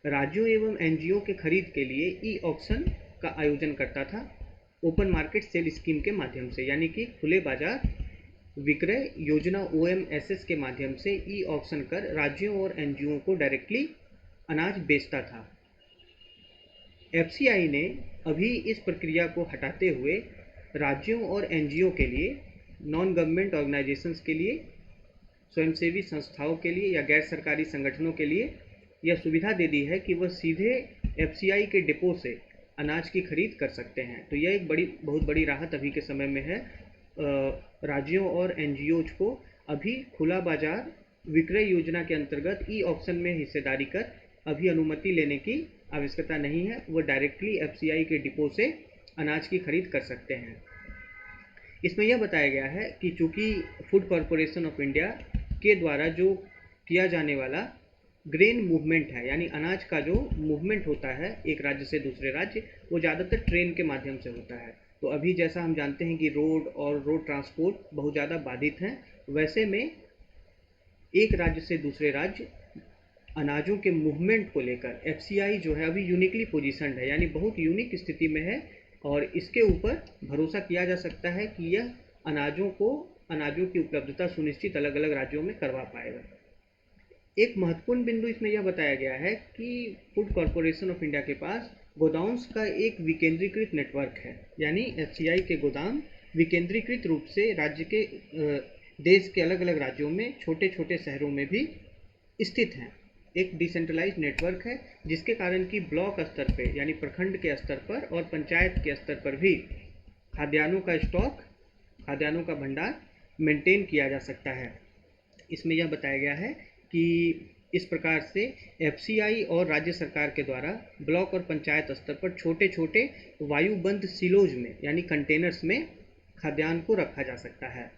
राज्यों एवं एनजीओ के खरीद के लिए ई ऑक्शन का आयोजन करता था, ओपन मार्केट सेल स्कीम के माध्यम से, यानी कि खुले बाजार विक्रय योजना ओएमएसएस के माध्यम से ई ऑक्शन कर राज्यों और एनजीओ को डायरेक्टली अनाज बेचता था। एफसीआई ने अभी इस प्रक्रिया को हटाते हुए राज्यों और एनजीओ के लिए, नॉन गवर्नमेंट ऑर्गेनाइजेशंस के लिए, स्वयंसेवी संस्थाओं के लिए या गैर सरकारी संगठनों के लिए यह सुविधा दे दी है कि वह सीधे एफसीआई के डिपो से अनाज की खरीद कर सकते हैं। तो यह एक बहुत बड़ी राहत अभी के समय में है राज्यों और एनजीओज को। अभी खुला बाजार विक्रय योजना के अंतर्गत ई ऑक्शन में हिस्सेदारी कर अभी अनुमति लेने की आवश्यकता नहीं है, वो डायरेक्टली एफसीआई के डिपो से अनाज की खरीद कर सकते हैं। इसमें यह बताया गया है कि चूँकि फूड कॉरपोरेशन ऑफ इंडिया के द्वारा जो किया जाने वाला ग्रेन मूवमेंट है, यानी अनाज का जो मूवमेंट होता है एक राज्य से दूसरे राज्य, वो ज़्यादातर ट्रेन के माध्यम से होता है। तो अभी जैसा हम जानते हैं कि रोड और रोड ट्रांसपोर्ट बहुत ज़्यादा बाधित हैं, वैसे में एक राज्य से दूसरे राज्य अनाजों के मूवमेंट को लेकर एफसीआई जो है अभी यूनिकली पोजीशनड है, यानी बहुत यूनिक स्थिति में है, और इसके ऊपर भरोसा किया जा सकता है कि यह अनाजों की उपलब्धता सुनिश्चित अलग अलग राज्यों में करवा पाएगा। एक महत्वपूर्ण बिंदु इसमें यह बताया गया है कि फूड कॉरपोरेशन ऑफ इंडिया के पास गोदाम्स का एक विकेंद्रीकृत नेटवर्क है, यानी एफसीआई के गोदाम विकेंद्रीकृत रूप से राज्य के देश के अलग अलग राज्यों में छोटे छोटे शहरों में भी स्थित हैं। एक डिसेंट्रलाइज्ड नेटवर्क है, जिसके कारण कि ब्लॉक स्तर पे यानी प्रखंड के स्तर पर और पंचायत के स्तर पर भी खाद्यान्नों का स्टॉक, खाद्यान्नों का भंडार मेंटेन किया जा सकता है। इसमें यह बताया गया है कि इस प्रकार से एफसीआई और राज्य सरकार के द्वारा ब्लॉक और पंचायत स्तर पर छोटे छोटे वायुबंद सिलोज में यानी कंटेनर्स में खाद्यान्न को रखा जा सकता है,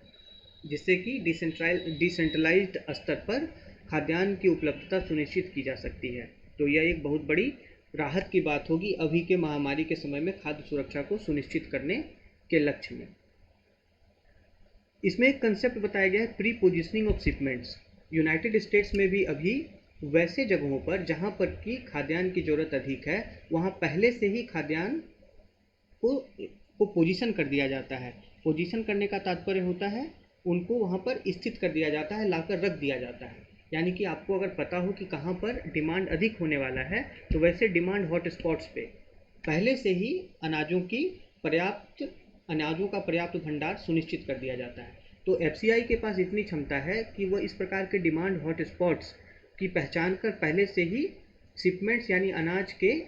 जिससे कि डिसेंट्रलाइज्ड स्तर पर खाद्यान्न की उपलब्धता सुनिश्चित की जा सकती है। तो यह एक बहुत बड़ी राहत की बात होगी अभी के महामारी के समय में खाद्य सुरक्षा को सुनिश्चित करने के लक्ष्य में। इसमें एक कंसेप्ट बताया गया है, pre positioning of shipments. United states में भी अभी वैसे जगहों पर जहां पर कि खाद्यान्न की ज़रूरत अधिक है, वहां पहले से ही खाद्यान्न को पोजीशन कर दिया जाता है। पोजीशन करने का तात्पर्य होता है उनको वहां पर स्थित कर दिया जाता है, लाकर रख दिया जाता है। यानी कि आपको अगर पता हो कि कहाँ पर डिमांड अधिक होने वाला है, तो वैसे डिमांड हॉट स्पॉट्स पे पहले से ही अनाजों का पर्याप्त भंडार सुनिश्चित कर दिया जाता है। तो एफसीआई के पास इतनी क्षमता है कि वह इस प्रकार के डिमांड हॉट स्पॉट्स की पहचान कर पहले से ही शिपमेंट्स यानी अनाज के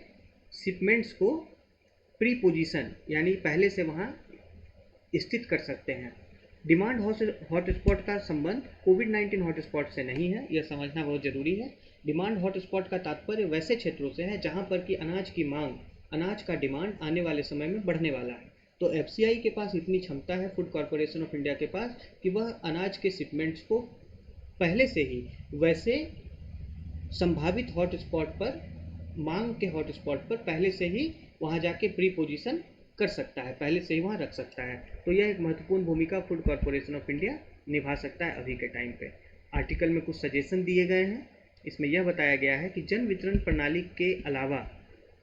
शिपमेंट्स को प्री पोजीशन यानी पहले से वहाँ स्थित कर सकते हैं। डिमांड हॉट स्पॉट का संबंध कोविड-19 हॉट स्पॉट से नहीं है, यह समझना बहुत ज़रूरी है। डिमांड हॉट स्पॉट का तात्पर्य वैसे क्षेत्रों से है जहाँ पर कि अनाज की मांग, अनाज का डिमांड आने वाले समय में बढ़ने वाला है। तो एफसीआई के पास इतनी क्षमता है, फूड कॉरपोरेशन ऑफ इंडिया के पास, कि वह अनाज के शिपमेंट्स को पहले से ही वैसे संभावित हॉट स्पॉट पर, मांग के हॉट स्पॉट पर पहले से ही वहां जाके प्री पोजीशन कर सकता है, पहले से ही वहां रख सकता है। तो यह एक महत्वपूर्ण भूमिका फूड कॉरपोरेशन ऑफ इंडिया निभा सकता है अभी के टाइम पे। आर्टिकल में कुछ सजेशन दिए गए हैं। इसमें यह बताया गया है कि जन वितरण प्रणाली के अलावा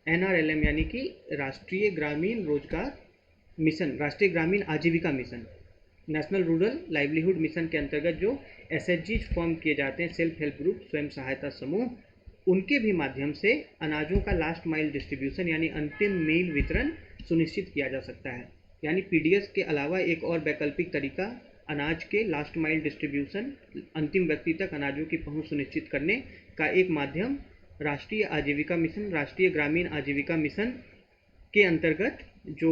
NRLM यानी कि राष्ट्रीय ग्रामीण रोजगार मिशन, राष्ट्रीय ग्रामीण आजीविका mission, national rural livelihood mission के अंतर्गत जो SHGs फॉर्म किए जाते हैं, सेल्फ हेल्प ग्रुप, स्वयं सहायता समूह, उनके भी माध्यम से अनाजों का लास्ट माइल डिस्ट्रीब्यूशन यानी अंतिम मील वितरण सुनिश्चित किया जा सकता है। यानी पीडीएस के अलावा एक और वैकल्पिक तरीका अनाज के लास्ट माइल डिस्ट्रीब्यूशन, अंतिम व्यक्ति तक अनाजों की पहुंच सुनिश्चित करने का एक माध्यम राष्ट्रीय आजीविका मिशन, राष्ट्रीय ग्रामीण आजीविका मिशन के अंतर्गत जो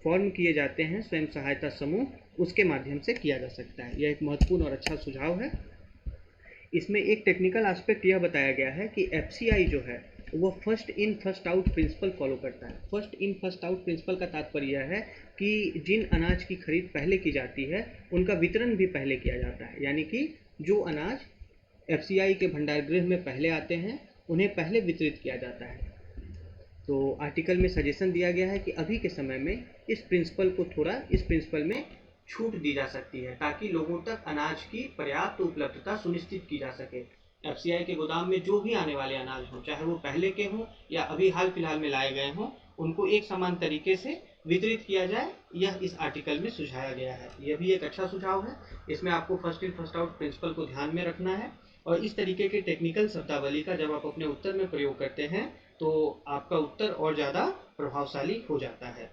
फॉर्म किए जाते हैं स्वयं सहायता समूह, उसके माध्यम से किया जा सकता है। यह एक महत्वपूर्ण और अच्छा सुझाव है। इसमें एक टेक्निकल एस्पेक्ट यह बताया गया है कि एफसीआई जो है वो first in first out principle follow करता है। First in first out principle का तात्पर्य यह है कि जिन अनाज की खरीद पहले की जाती है उनका वितरण भी पहले किया जाता है। यानी कि जो अनाज एफसीआई के भंडार गृह में पहले आते हैं उन्हें पहले वितरित किया जाता है। तो आर्टिकल में सजेशन दिया गया है कि अभी के समय में इस प्रिंसिपल में छूट दी जा सकती है ताकि लोगों तक अनाज की पर्याप्त उपलब्धता सुनिश्चित की जा सके। एफसीआई के गोदाम में जो भी आने वाले अनाज हों, चाहे वो पहले के हों या अभी हाल फिलहाल में लाए गए हों, उनको एक समान तरीके से वितरित किया जाए, यह इस आर्टिकल में सुझाया गया है। यह भी एक अच्छा सुझाव है। इसमें आपको first in first out principle को ध्यान में रखना है और इस तरीके के टेक्निकल शब्दावली का जब आप अपने उत्तर में प्रयोग करते हैं तो आपका उत्तर और ज़्यादा प्रभावशाली हो जाता है।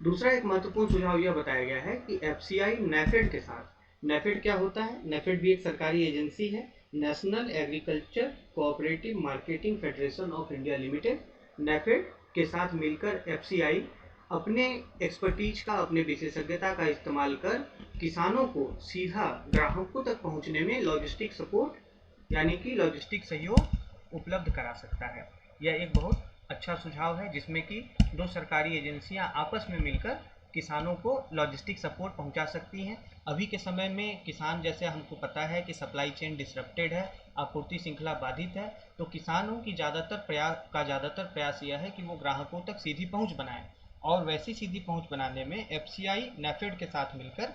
दूसरा एक महत्वपूर्ण सुझाव यह बताया गया है कि एफसीआई नेफेड के साथ, नेफेड क्या होता है? नेफेड भी एक सरकारी एजेंसी है, national agriculture cooperative marketing federation of India limited. NAFED के साथ मिलकर एफसीआई अपने एक्सपर्टीज का, अपने विशेषज्ञता का इस्तेमाल कर किसानों को सीधा ग्राहकों तक पहुंचने में लॉजिस्टिक सपोर्ट यानी कि लॉजिस्टिक सहयोग उपलब्ध करा सकता है। यह एक बहुत अच्छा सुझाव है जिसमें कि दो सरकारी एजेंसियां आपस में मिलकर किसानों को लॉजिस्टिक सपोर्ट पहुंचा सकती हैं। अभी के समय में किसान, जैसे हमको पता है कि सप्लाई चेन डिसरप्टेड है, आपूर्ति श्रृंखला बाधित है, तो किसानों की ज़्यादातर प्रयास यह है कि वो ग्राहकों तक सीधी पहुंच बनाएं और वैसी सीधी पहुंच बनाने में एफसीआई नेफेड के साथ मिलकर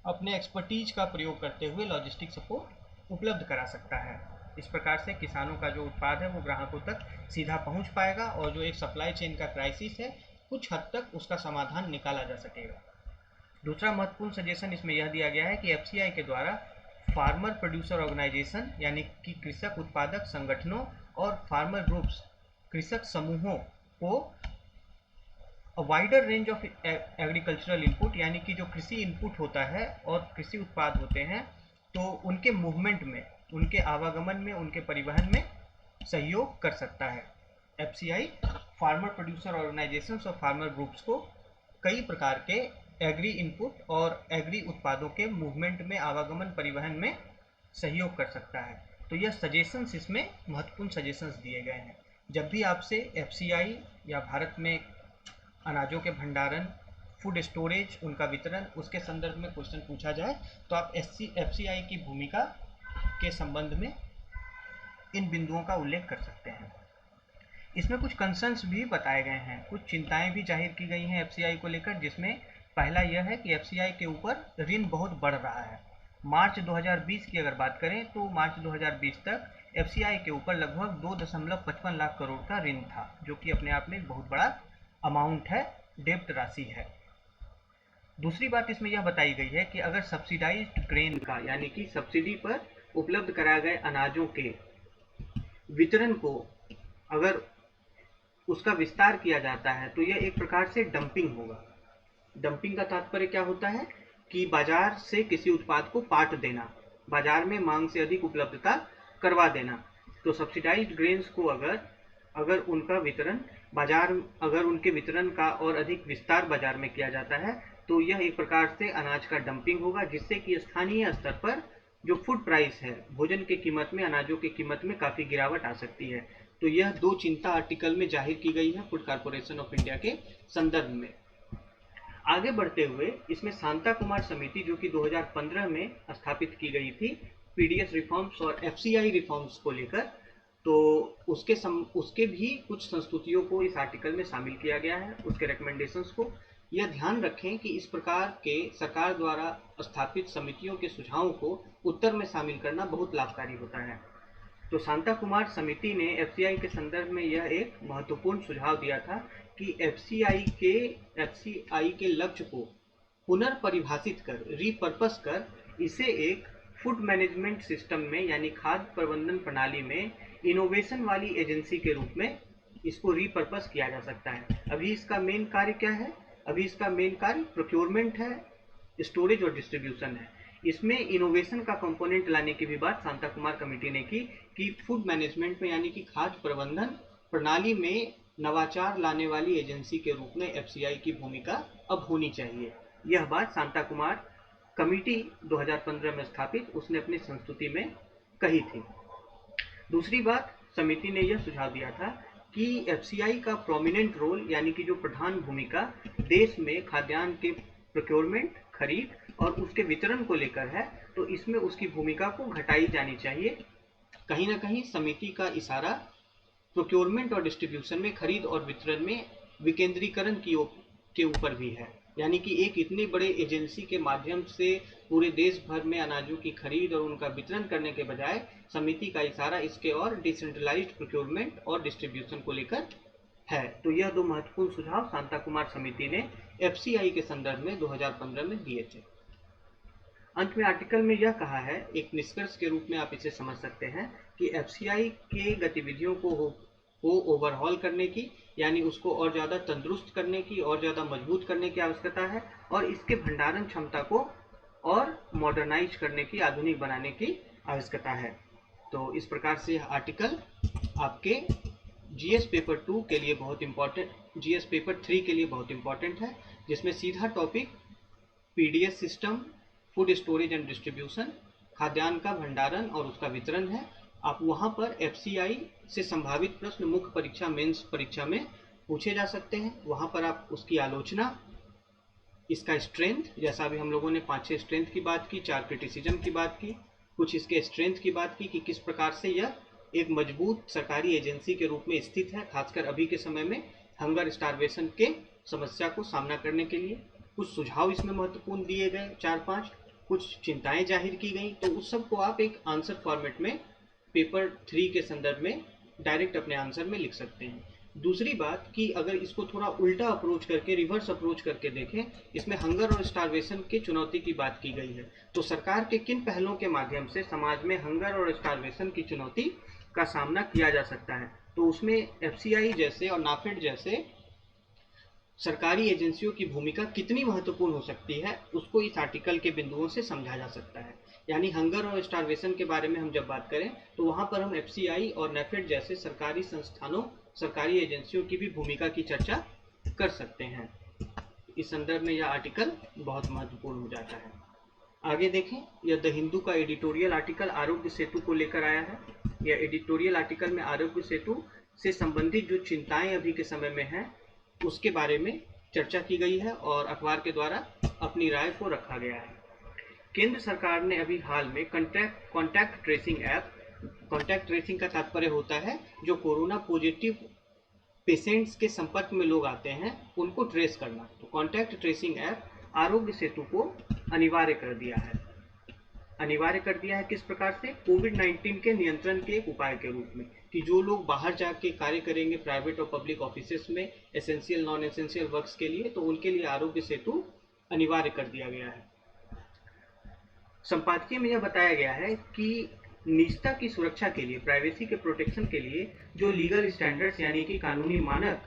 अपने एक्सपर्टीज का प्रयोग करते हुए लॉजिस्टिक सपोर्ट उपलब्ध करा सकता है। इस प्रकार से किसानों का जो उत्पाद है वो ग्राहकों तक सीधा पहुंच पाएगा और जो एक सप्लाई चेन का क्राइसिस है कुछ हद तक उसका समाधान निकाला जा सकेगा। दूसरा महत्वपूर्ण सजेशन इसमें यह दिया गया है कि एफसीआई के द्वारा फार्मर प्रोड्यूसर ऑर्गेनाइजेशन यानी कि कृषक उत्पादक संगठनों और फार्मर ग्रुप्स कृषक समूहों को wider range of agricultural input यानी कि जो कृषि इनपुट होता है और कृषि उत्पाद होते हैं तो उनके मूवमेंट में, उनके आवागमन में, उनके परिवहन में सहयोग कर सकता है। एफसीआई फार्मर प्रोड्यूसर ऑर्गेनाइजेशंस और फार्मर ग्रुप्स को कई प्रकार के एग्री इनपुट और एग्री उत्पादों के मूवमेंट में, आवागमन, परिवहन में सहयोग कर सकता है। तो यह सजेशंस, इसमें महत्वपूर्ण सजेशंस दिए गए हैं। जब भी आपसे एफसीआई या भारत में अनाजों के भंडारण, फूड स्टोरेज, उनका वितरण, उसके संदर्भ में क्वेश्चन पूछा जाए तो आप एफसीआई की भूमिका के संबंध में इन बिंदुओं का उल्लेख कर सकते हैं। इसमें कुछ कंसर्न्स भी बताए गए हैं, कुछ चिंताएं भी जाहिर की गई हैं एफसीआई को लेकर, जिसमें पहला यह है कि एफसीआई के ऊपर ऋण बहुत बढ़ रहा है। मार्च 2020 की अगर बात करें तो मार्च 2020 तक एफसीआई के ऊपर लगभग 2.55 लाख करोड़ का ऋण था, जो कि अपने आप में एक बहुत बड़ा अमाउंट है, डेब्ट राशि है। दूसरी बात इसमें यह बताई गई है कि अगर सब्सिडाइज्ड ग्रेन का यानी कि सब्सिडी पर उपलब्ध कराए गए अनाजों के वितरण को अगर उसका विस्तार किया जाता है तो यह एक प्रकार से डंपिंग होगा। डंपिंग का तात्पर्य क्या होता है कि बाजार से किसी उत्पाद को पाट देना, बाजार में मांग से अधिक उपलब्धता करवा देना। तो सब्सिडाइज्ड ग्रेन्स को अगर उनका वितरण अगर उनके वितरण का और अधिक विस्तार बाजार में किया जाता है तो यह एक प्रकार से अनाज का डंपिंग होगा, जिससे कि स्थानीय स्तर पर जो फूड प्राइस है, भोजन की कीमत में, अनाजों की कीमत में काफ़ी गिरावट आ सकती है। तो यह दो चिंता आर्टिकल में जाहिर की गई है फूड कॉर्पोरेशन ऑफ इंडिया के संदर्भ में। आगे बढ़ते हुए इसमें शांता कुमार समिति, जो कि 2015 में स्थापित की गई थी पीडीएस रिफॉर्म्स और एफसीआई रिफॉर्म्स को लेकर, तो उसके भी कुछ संस्तुतियों को इस आर्टिकल में शामिल किया गया है, उसके रिकमेंडेशंस को। यह ध्यान रखें कि इस प्रकार के सरकार द्वारा स्थापित समितियों के सुझावों को उत्तर में शामिल करना बहुत लाभकारी होता है। तो शांता कुमार समिति ने एफसीआई के संदर्भ में यह एक महत्वपूर्ण सुझाव दिया था कि एफसीआई के लक्ष्य को पुनर्परिभाषित कर, रीपर्पस कर, इसे एक फूड मैनेजमेंट सिस्टम में यानी खाद्य प्रबंधन प्रणाली में इनोवेशन वाली एजेंसी के रूप में इसको रीपर्पस किया जा सकता है। अभी इसका मेन कार्य क्या है? अभी इसका मेन कार्य प्रोक्योरमेंट है, स्टोरेज और डिस्ट्रीब्यूशन है। इसमें इनोवेशन का कंपोनेंट लाने की भी बात शांता कुमार कमेटी ने की कि फूड मैनेजमेंट में यानी कि खाद्य प्रबंधन प्रणाली में नवाचार लाने वाली एजेंसी के रूप में एफसीआई की भूमिका अब होनी चाहिए। यह बात शांता कुमार कमेटी 2015 में स्थापित उसने अपनी संस्तुति में कही थी। दूसरी बात, समिति ने यह सुझाव दिया था कि एफसीआई का प्रोमिनेंट रोल यानी कि जो प्रधान भूमिका देश में खाद्यान्न के प्रोक्योरमेंट, खरीद और उसके वितरण को लेकर है, तो इसमें उसकी भूमिका को घटाई जानी चाहिए। कहीं ना कहीं समिति का इशारा प्रोक्योरमेंट और डिस्ट्रीब्यूशन में, खरीद और वितरण में विकेंद्रीकरण के ऊपर भी है। यानी कि एक इतनी बड़े एजेंसी के माध्यम से पूरे देश भर में अनाजों की खरीद और उनका वितरण करने के बजाय समिति का इशारा इसके और डिसेंट्रलाइज्ड प्रोक्योरमेंट और डिस्ट्रीब्यूशन को लेकर है। तो यह दो महत्वपूर्ण सुझाव शांता कुमार समिति ने एफसीआई के संदर्भ में 2015 में दिए थे। अंत में आर्टिकल में यह कहा है, एक निष्कर्ष के रूप में आप इसे समझ सकते हैं कि एफसीआई के गतिविधियों को ओवरहॉल करने की, यानी उसको और ज़्यादा तंदुरुस्त करने की, और ज़्यादा मजबूत करने की आवश्यकता है और इसके भंडारण क्षमता को और मॉडर्नाइज करने की, आधुनिक बनाने की आवश्यकता है। तो इस प्रकार से यह आर्टिकल आपके जीएस पेपर 2 के लिए बहुत इंपॉर्टेंट, जीएस पेपर 3 के लिए बहुत इंपॉर्टेंट है, जिसमें सीधा topic PDS system, food storage and distribution, खाद्यान्न का भंडारण और उसका वितरण है। आप वहां पर एफसीआई से संभावित प्रश्न मुख्य परीक्षा, मेंस परीक्षा में पूछे जा सकते हैं। वहां पर आप उसकी आलोचना, इसका स्ट्रेंथ, जैसा अभी हम लोगों ने 5-6 स्ट्रेंथ की बात की, 4 क्रिटिसिज्म की बात की, कुछ इसके स्ट्रेंथ की बात की कि किस प्रकार से यह एक मजबूत सरकारी एजेंसी के रूप में स्थित है, खासकर अभी के समय में हंगर स्टारवेशन के समस्या को सामना करने के लिए। कुछ सुझाव इसमें महत्वपूर्ण दिए गए 4-5, कुछ चिंताएं जाहिर की गई। तो उस सब को आप एक आंसर फॉर्मेट में पेपर 3 के संदर्भ में डायरेक्ट अपने आंसर में लिख सकते हैं। दूसरी बात कि अगर इसको थोड़ा उल्टा अप्रोच करके, रिवर्स अप्रोच करके देखें, इसमें हंगर और स्टारवेशन की चुनौती की बात की गई है। तो सरकार के किन पहलों के माध्यम से समाज में हंगर और स्टारवेशन की चुनौती का सामना किया जा सकता है, तो उसमें एफसीआई जैसे और नाफेड जैसे सरकारी एजेंसियों की भूमिका कितनी महत्वपूर्ण हो सकती है, उसको इस आर्टिकल के बिंदुओं से समझा जा सकता है। यानी हंगर और स्टारवेशन के बारे में हम जब बात करें तो वहां पर हम एफसीआई और नेफेड जैसे सरकारी संस्थानों, सरकारी एजेंसियों की भी भूमिका की चर्चा कर सकते हैं। इस संदर्भ में यह आर्टिकल बहुत महत्वपूर्ण हो जाता है। आगे देखें, यह द हिंदू का एडिटोरियल आर्टिकल आरोग्य सेतु को लेकर आया है। यह एडिटोरियल आर्टिकल में आरोग्य सेतु से संबंधित जो चिंताएं अभी के समय में हैं उसके बारे में चर्चा की गई है और अखबार के द्वारा अपनी राय को रखा गया है। केंद्र सरकार ने अभी हाल में contact tracing app, contact tracing का तात्पर्य होता है जो कोरोना पॉजिटिव पेशेंट्स के संपर्क में लोग आते हैं उनको ट्रेस करना। तो contact tracing app Aarogya Setu को अनिवार्य कर दिया है। अनिवार्य कर दिया है किस प्रकार से? कोविड-19 के नियंत्रण के एक उपाय के रूप में, कि जो लोग बाहर जाके कार्य करेंगे प्राइवेट और पब्लिक ऑफिसेस में एसेंशियल नॉन एसेंशियल वर्क्स के लिए, तो उनके लिए आरोग्य सेतु अनिवार्य कर दिया गया है। संपादकीय में यह बताया गया है कि निजता की सुरक्षा के लिए, प्राइवेसी के प्रोटेक्शन के लिए जो लीगल स्टैंडर्ड्स यानी कि कानूनी मानक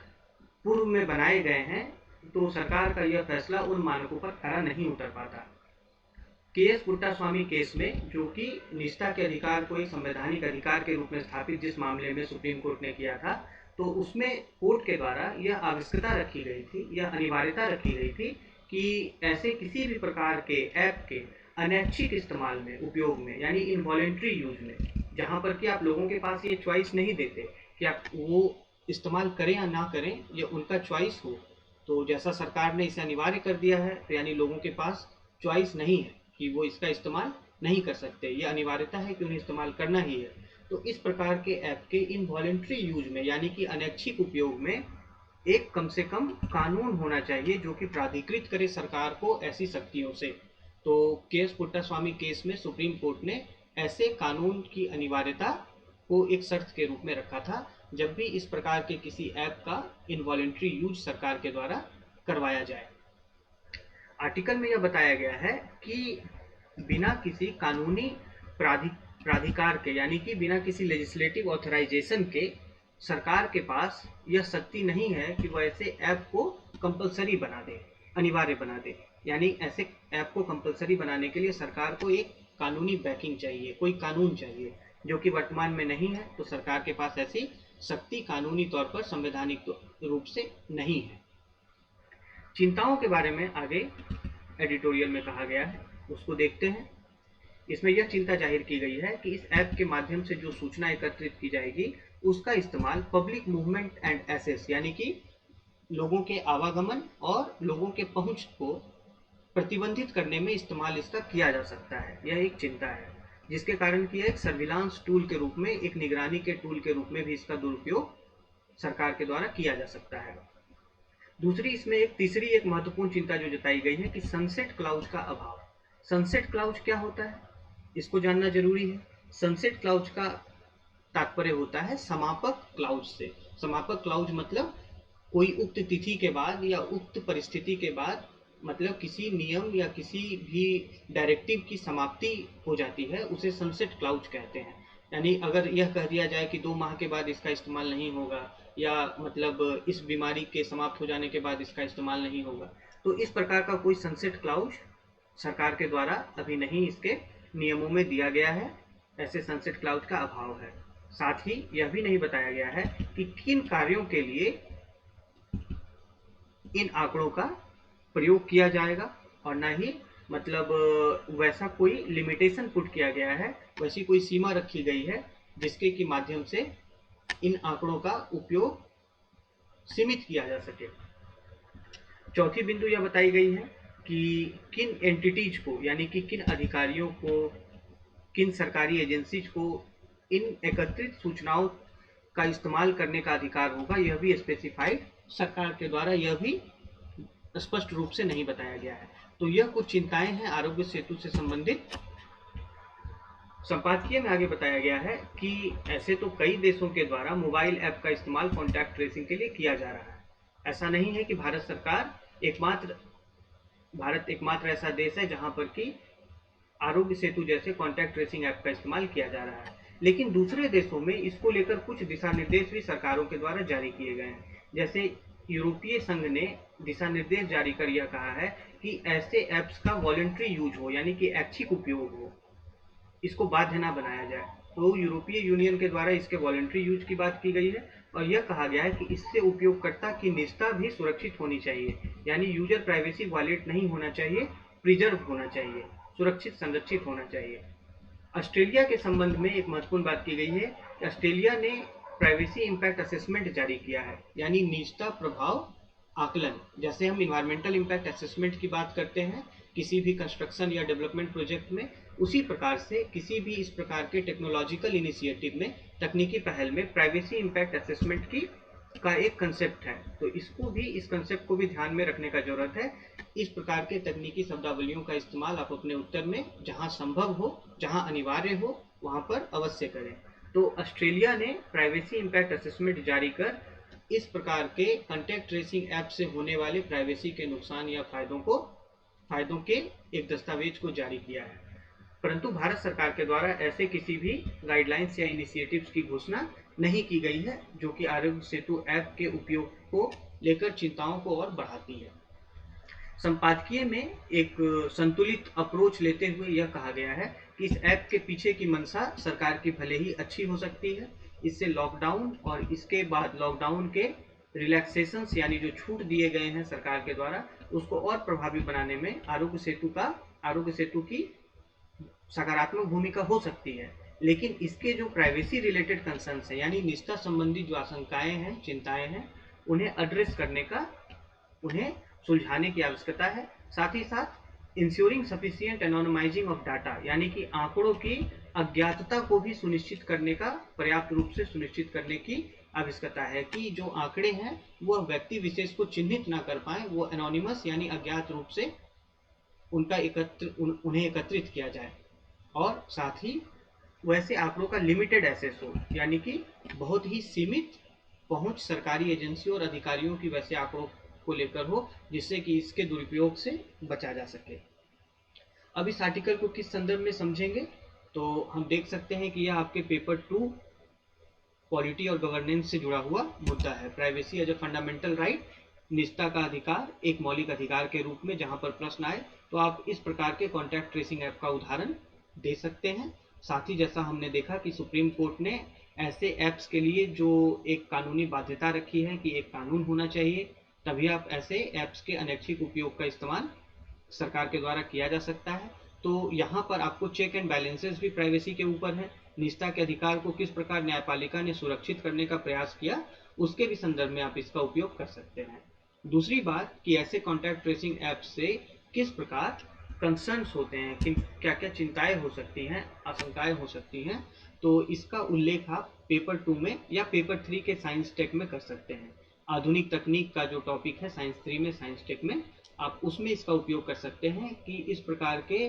पूर्व में बनाए गए हैं, तो सरकार का यह फैसला उन मानकों पर खरा नहीं उतर पाता। के.एस. पुट्टास्वामी केस में, जो कि निजता के अधिकार को एक संवैधानिक अधिकार के रूप में स्थापित जिस मामले में सुप्रीम कोर्ट ने किया था, तो उसमें कोर्ट के द्वारा यह आवश्यकता रखी गई थी, यह अनिवार्यता रखी गई थी कि ऐसे किसी भी प्रकार के ऐप के अनैच्छिक इस्तेमाल में, उपयोग में, यानी इनवॉलेंट्री यूज में, जहां पर कि आप लोगों के पास ये चॉइस नहीं देते कि आप वो इस्तेमाल करें या ना करें, ये उनका चॉइस हो, तो जैसा सरकार ने इसे अनिवार्य कर दिया है, तो यानी लोगों के पास चॉइस नहीं है कि वो इसका इस्तेमाल नहीं कर सकते, ये अनिवार्यता है कि उन्हें इस्तेमाल करना ही है। तो इस प्रकार के ऐप के इनवॉलेंट्री यूज में, यानी कि अनैच्छिक उपयोग में, एक कम से कम कानून होना चाहिए जो कि प्राधिकृत करे सरकार को ऐसी शक्तियों से। तो के.एस. पुट्टास्वामी केस में सुप्रीम कोर्ट ने ऐसे कानून की अनिवार्यता को एक शर्त के रूप में रखा था जब भी इस प्रकार के किसी ऐप का इनवॉलेंट्री यूज सरकार के द्वारा करवाया जाए। आर्टिकल में यह बताया गया है कि बिना किसी कानूनी प्राधिकार के, यानी कि बिना किसी लेजिस्लेटिव ऑथराइजेशन के, सरकार के पास यह शक्ति नहीं है कि वह ऐसे ऐप को कंपलसरी बना दे, अनिवार्य बना दे। यानी ऐसे ऐप को कंपलसरी बनाने के लिए सरकार को एक कानूनी बैकिंग चाहिए, कोई कानून चाहिए, जो कि वर्तमान में नहीं है। तो सरकार के पास ऐसी शक्ति कानूनी तौर पर संवैधानिक रूप से नहीं है। चिंताओं के बारे में आगे एडिटोरियल में कहा गया है, उसको देखते हैं। इसमें यह चिंता जाहिर की गई है कि इस ऐप के माध्यम से जो सूचना एकत्रित की जाएगी उसका इस्तेमाल पब्लिक मूवमेंट एंड एक्सेस यानी कि लोगों के आवागमन और लोगों के पहुंच को प्रतिबंधित करने में इस्तेमाल इसका किया जा सकता है। यह एक चिंता है, जिसके कारण कि एक सर्विलांस टूल के रूप में, एक निगरानी के टूल के रूप में भी इसका दुरुपयोग सरकार के द्वारा किया जा सकता है। दूसरी इसमें एक तीसरी एक महत्वपूर्ण चिंता जो जताई गई है कि सनसेट क्लाउज का अभाव। सनसेट क्लाउज क्या होता है, इसको जानना जरूरी है। सनसेट क्लाउज का तात्पर्य होता है समापक क्लाउज से। समापक क्लाउज मतलब कोई उक्त तिथि के बाद या उक्त परिस्थिति के बाद, मतलब किसी नियम या किसी भी डायरेक्टिव की समाप्ति हो जाती है, उसे सनसेट क्लाउज कहते हैं। यानी अगर यह कह दिया जाए कि 2 माह के बाद इसका इस्तेमाल नहीं होगा, या मतलब इस बीमारी के समाप्त हो जाने के बाद इसका इस्तेमाल नहीं होगा, तो इस प्रकार का कोई सनसेट क्लाउज सरकार के द्वारा अभी नहीं इसके नियमों में दिया गया है। ऐसे सनसेट क्लाउज का अभाव है। साथ ही यह भी नहीं बताया गया है कि किन कार्यों के लिए इन आंकड़ों का प्रयोग किया जाएगा, और न ही मतलब वैसा कोई लिमिटेशन पुट किया गया है, वैसी कोई सीमा रखी गई है जिसके की माध्यम से इन आंकड़ों का उपयोग सीमित किया जा सके। चौथी बिंदु यह बताई गई है कि किन एंटिटीज को, यानी कि किन अधिकारियों को, किन सरकारी एजेंसीज को इन एकत्रित सूचनाओं का इस्तेमाल करने का अधिकार होगा, यह भी स्पेसिफाइड सरकार के द्वारा यह भी स्पष्ट रूप से नहीं बताया गया है। तो यह कुछ चिंताएं हैं आरोग्य सेतु से संबंधित। संपादकीय में आगे बताया गया है कि ऐसे तो कई देशों के द्वारा मोबाइल ऐप का इस्तेमाल कॉन्टैक्ट ट्रेसिंग के लिए किया जा रहा है। ऐसा नहीं है कि भारत एकमात्र ऐसा देश है जहां पर कि आरोग्य सेतु जैसे कॉन्टैक्ट ट्रेसिंग ऐप का इस्तेमाल किया जा रहा है। लेकिन दूसरे देशों में इसको लेकर कुछ दिशा निर्देश भी सरकारों के द्वारा जारी किए गए हैं। जैसे यूरोपीय संघ ने दिशा निर्देश जारी कर यह कहा है कि ऐसे ऐप्स का वॉलंटरी यूज हो, यानी कि ऐच्छिक उपयोग हो, इसको बाध्य न बनाया जाए। तो यूरोपीय यूनियन के द्वारा इसके वॉलंटरी यूज की बात की गई है, और यह कहा गया है कि इससे उपयोगकर्ता की निजता भी सुरक्षित होनी चाहिए, यानी यूजर प्राइवेसी वायलेट नहीं होना चाहिए, प्रिजर्व होना चाहिए, सुरक्षित संरक्षित होना चाहिए। ऑस्ट्रेलिया के संबंध में एक महत्वपूर्ण बात की गई है कि ऑस्ट्रेलिया ने प्राइवेसी इम्पैक्ट असेसमेंट जारी किया है, यानी निजता प्रभाव आकलन। जैसे हम इन्वायरमेंटल इम्पैक्ट असेसमेंट की बात करते हैं किसी भी कंस्ट्रक्शन या डेवलपमेंट प्रोजेक्ट में, उसी प्रकार से किसी भी इस प्रकार के टेक्नोलॉजिकल इनिशिएटिव में, तकनीकी पहल में प्राइवेसी इम्पैक्ट असेसमेंट की का एक कंसेप्ट है। तो इसको भी, इस कंसेप्ट को भी ध्यान में रखने का जरूरत है। इस प्रकार के तकनीकी शब्दावलियों का इस्तेमाल आप अपने उत्तर में जहां संभव हो, जहां अनिवार्य हो, वहां पर अवश्य करें। तो ऑस्ट्रेलिया ने प्राइवेसी इम्पैक्ट असेसमेंट जारी कर इस प्रकार के कॉन्टैक्ट ट्रेसिंग ऐप से होने वाले प्राइवेसी के नुकसान या फायदों के एक दस्तावेज को जारी किया है। परंतु भारत सरकार के द्वारा ऐसे किसी भी गाइडलाइंस या इनिशिएटिव्स की घोषणा नहीं की गई है, जो कि आरोग्य सेतु ऐप के उपयोग को लेकर चिंताओं को और बढ़ाती है। संपादकीय में एक संतुलित अप्रोच लेते हुए यह कहा गया है कि इस ऐप के पीछे की मंशा सरकार की भले ही अच्छी हो सकती है, इससे लॉकडाउन और इसके बाद लॉकडाउन के रिलैक्सेशंस, यानी जो छूट दिए गए हैं सरकार के द्वारा, उसको और प्रभावी बनाने में आरोग्य सेतु की सकारात्मक भूमिका हो सकती है। लेकिन इसके जो प्राइवेसी रिलेटेड कंसर्न्स हैं, यानी निजता संबंधी जो आशंकाएं हैं, चिंताएं हैं, उन्हें एड्रेस करने का, उन्हें सुलझाने की आवश्यकता है। साथ ही साथ इंश्योरिंग सफिशिएंट एनोनिमाइजिंग ऑफ डाटा, यानी कि आंकड़ों की अज्ञातता को भी सुनिश्चित करने का, पर्याप्त रूप से सुनिश्चित करने की आवश्यकता है कि जो आंकड़े हैं वह व्यक्ति विशेष को चिन्हित ना कर पाए, वो एनोनिमस यानी अज्ञात रूप से उन्हें एकत्रित किया जाए। और साथ ही वैसे आंकड़ों का लिमिटेड एक्सेस हो, यानी कि बहुत ही सीमित पहुंच सरकारी एजेंसी और अधिकारियों की वैसे आंकड़ों को लेकर हो, जिससे कि इसके दुरुपयोग से बचा जा सके। अब इस आर्टिकल को किस संदर्भ में समझेंगे, तो हम देख सकते हैं कि यह आपके पेपर 2 पॉलिटी और गवर्नेंस से जुड़ा हुआ मुद्दा है। Privacy as a fundamental right, निजता का अधिकार एक मौलिक अधिकार के रूप में जहां पर प्रश्न आए तो आप इस प्रकार के कॉन्टैक्ट ट्रेसिंग ऐप का उदाहरण दे सकते हैं। साथ ही जैसा हमने देखा कि सुप्रीम कोर्ट ने ऐसे ऐप्स के लिए जो एक कानूनी बाध्यता रखी है कि एक कानून होना चाहिए, तभी आप ऐसे ऐप्स के अनैच्छिक उपयोग का इस्तेमाल सरकार के द्वारा किया जा सकता है। तो यहाँ पर आपको चेक एंड बैलेंसेस भी प्राइवेसी के ऊपर है। निजता के अधिकार को किस प्रकार न्यायपालिका ने सुरक्षित करने का प्रयास किया, उसके भी संदर्भ में आप इसका उपयोग कर सकते हैं। दूसरी बात कि ऐसे कॉन्टैक्ट ट्रेसिंग ऐप से किस प्रकार कंसर्न्स होते हैं, कि क्या क्या चिंताएं हो सकती हैं, आशंकाएं हो सकती हैं, तो इसका उल्लेख आप पेपर 2 में या पेपर 3 के साइंस टेक में कर सकते हैं। आधुनिक तकनीक का जो टॉपिक है साइंस 3 में, साइंस टेक में, आप उसमें इसका उपयोग कर सकते हैं कि इस प्रकार के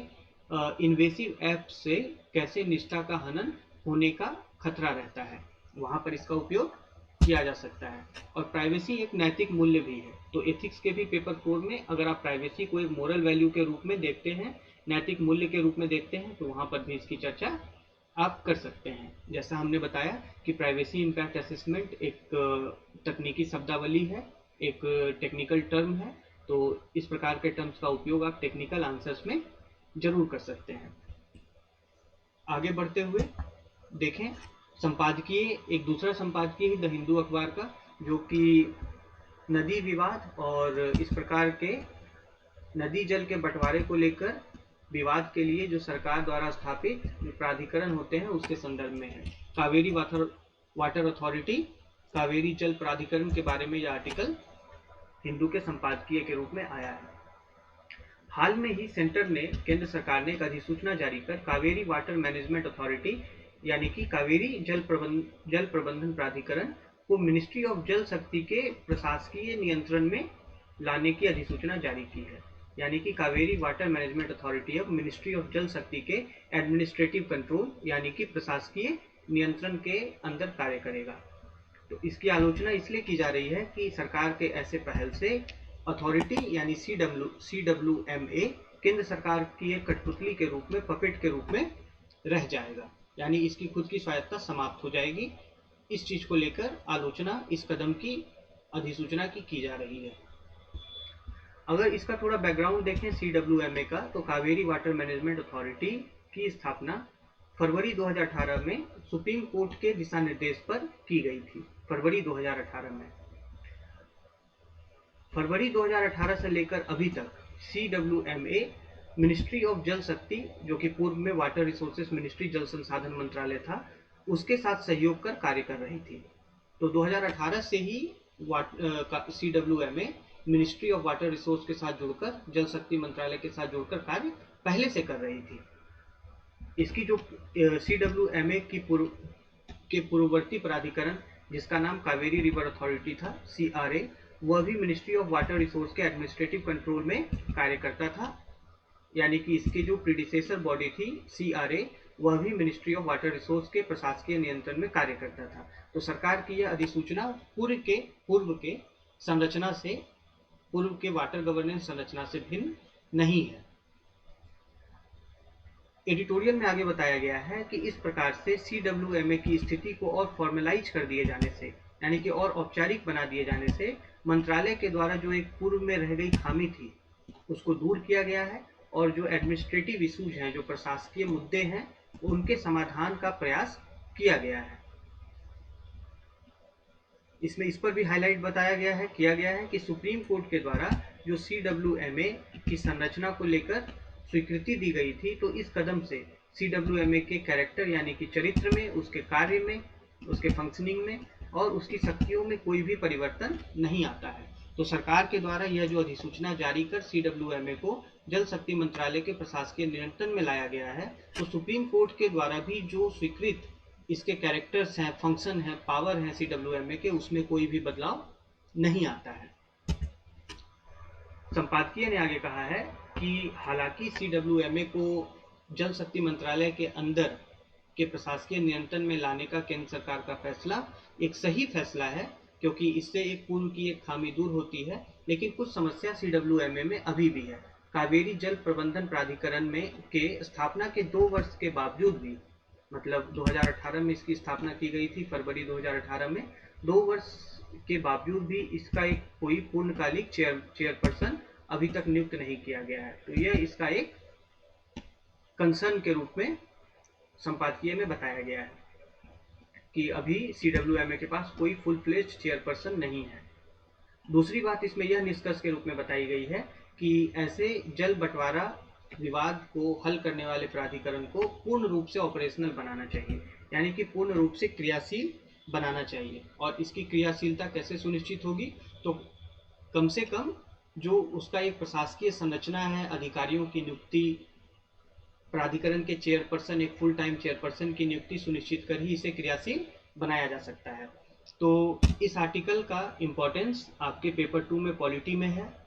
इन्वेसिव ऐप से कैसे निष्ठा का हनन होने का खतरा रहता है, वहाँ पर इसका उपयोग किया जा सकता है। और प्राइवेसी एक नैतिक मूल्य भी है, तो एथिक्स के भी पेपर 4 में अगर आप प्राइवेसी को एक मोरल वैल्यू के रूप में देखते हैं, नैतिक मूल्य के रूप में देखते हैं, तो वहाँ पर भी इसकी चर्चा आप कर सकते हैं। जैसा हमने बताया कि प्राइवेसी इम्पैक्ट असेसमेंट एक तकनीकी शब्दावली है, एक टेक्निकल टर्म है, तो इस प्रकार के टर्म्स का उपयोग आप टेक्निकल आंसर्स में जरूर कर सकते हैं। आगे बढ़ते हुए देखें संपादकीय, एक दूसरा संपादकीय ही द हिंदू अखबार का, जो कि नदी विवाद और इस प्रकार के नदी जल के बंटवारे को लेकर विवाद के लिए जो सरकार द्वारा स्थापित जो प्राधिकरण होते हैं उसके संदर्भ में है। कावेरी वाटर अथॉरिटी, कावेरी जल प्राधिकरण के बारे में यह आर्टिकल हिंदू के संपादकीय के रूप में आया है। हाल में ही सेंटर ने, केंद्र सरकार ने एक अधिसूचना जारी कर कावेरी वाटर मैनेजमेंट अथॉरिटी यानी कि कावेरी जल प्रबंधन प्राधिकरण को मिनिस्ट्री ऑफ जल शक्ति के प्रशासकीय नियंत्रण में लाने की अधिसूचना जारी की है। यानी कि कावेरी वाटर मैनेजमेंट अथॉरिटी अब मिनिस्ट्री ऑफ जल शक्ति के एडमिनिस्ट्रेटिव कंट्रोल यानी कि प्रशासकीय नियंत्रण के अंदर कार्य करेगा। तो इसकी आलोचना इसलिए की जा रही है कि सरकार के ऐसे पहल से अथॉरिटी यानी CWMA केंद्र सरकार की एक कठपुतली के रूप में, पपेट के रूप में रह जाएगा, यानी इसकी खुद की स्वायत्तता समाप्त हो जाएगी। इस चीज को लेकर आलोचना इस कदम की अधिसूचना की जा रही है। अगर इसका थोड़ा बैकग्राउंड देखें CWMA का, तो कावेरी वाटर मैनेजमेंट अथॉरिटी की स्थापना फरवरी 2018 में सुप्रीम कोर्ट के दिशा निर्देश पर की गई थी। फरवरी 2018 में, फरवरी 2018 से लेकर अभी तक CWMA मिनिस्ट्री ऑफ जल शक्ति, जो कि पूर्व में वाटर रिसोर्सेज मिनिस्ट्री जल संसाधन मंत्रालय था, उसके साथ सहयोग कर कार्य कर रही थी। तो 2018 से ही CWMA ministry of water resource के साथ जुड़कर, जल शक्ति मंत्रालय के साथ जुड़कर कार्य पहले से कर रही थी। इसकी जो CWMA की पूर्ववर्ती प्राधिकरण जिसका नाम कावेरी रिवर अथॉरिटी था, CRA, वह भी मिनिस्ट्री ऑफ वाटर रिसोर्स के एडमिनिस्ट्रेटिव कंट्रोल में कार्य करता था। यानी कि इसकी जो प्रीडिसेसर बॉडी थी CRA, वह भी मिनिस्ट्री ऑफ वाटर रिसोर्स के प्रशासकीय नियंत्रण में कार्य करता था। तो सरकार की यह अधिसूचना पूर्व के संरचना से, पूर्व के वाटर गवर्नेंस संरचना से भिन्न नहीं है। एडिटोरियल में आगे बताया गया है कि इस प्रकार से CWMA की स्थिति को और फॉर्मलाइज कर दिए जाने से, यानी कि और औपचारिक बना दिए जाने से, मंत्रालय के द्वारा जो एक पूर्व में रह गई खामी थी उसको दूर किया गया है, और जो एडमिनिस्ट्रेटिव इशूज हैं, जो प्रशासकीय मुद्दे हैं, उनके समाधान का प्रयास किया गया है। इसमें इस पर भी हाईलाइट किया गया है कि सुप्रीम कोर्ट के द्वारा जो CWMA की संरचना को लेकर स्वीकृति दी गई थी, तो इस कदम से CWMA के कैरेक्टर यानी कि चरित्र में, उसके कार्य में, उसके फंक्शनिंग में और उसकी शक्तियों में कोई भी परिवर्तन नहीं आता है। तो सरकार के द्वारा यह जो अधिसूचना जारी कर CWMA को जल शक्ति मंत्रालय के प्रशासकीय नियंत्रण में लाया गया है, तो सुप्रीम कोर्ट के द्वारा भी जो स्वीकृत इसके कैरेक्टर्स हैं, फंक्शन हैं, पावर हैं CWMA के, उसमें कोई भी बदलाव नहीं आता है। संपादकीय ने आगे कहा है कि हालांकि CWMA को जल शक्ति मंत्रालय के अंदर के प्रशासकीय नियंत्रण में लाने का केंद्र सरकार का फैसला एक सही फैसला है, क्योंकि इससे एक पूर्व की एक खामी दूर होती है, लेकिन कुछ समस्या CWMA में अभी भी है। कावेरी जल प्रबंधन प्राधिकरण में के स्थापना के 2 वर्ष के बावजूद भी मतलब 2018 में इसकी स्थापना की गई थी, फरवरी 2018 में। 2 वर्ष के बावजूद भी इसका एक कोई पूर्णकालिक चेयरपर्सन अभी तक नियुक्त नहीं किया गया है। तो यह इसका एक कंसर्न के रूप में संपादकीय में बताया गया है कि अभी CWMA के पास कोई फुल फ्लेज्ड चेयरपर्सन नहीं है। दूसरी बात इसमें यह निष्कर्ष के रूप में बताई गई है कि ऐसे जल बंटवारा विवाद को हल करने वाले प्राधिकरण को पूर्ण रूप से ऑपरेशनल बनाना चाहिए, यानी कि पूर्ण रूप से क्रियाशील बनाना चाहिए। और इसकी क्रियाशीलता कैसे सुनिश्चित होगी, तो कम से कम जो उसका एक प्रशासकीय संरचना है, अधिकारियों की नियुक्ति, प्राधिकरण के चेयरपर्सन, एक फुल टाइम चेयरपर्सन की नियुक्ति सुनिश्चित कर ही इसे क्रियाशील बनाया जा सकता है। तो इस आर्टिकल का इम्पोर्टेंस आपके पेपर 2 में पॉलिटी में है।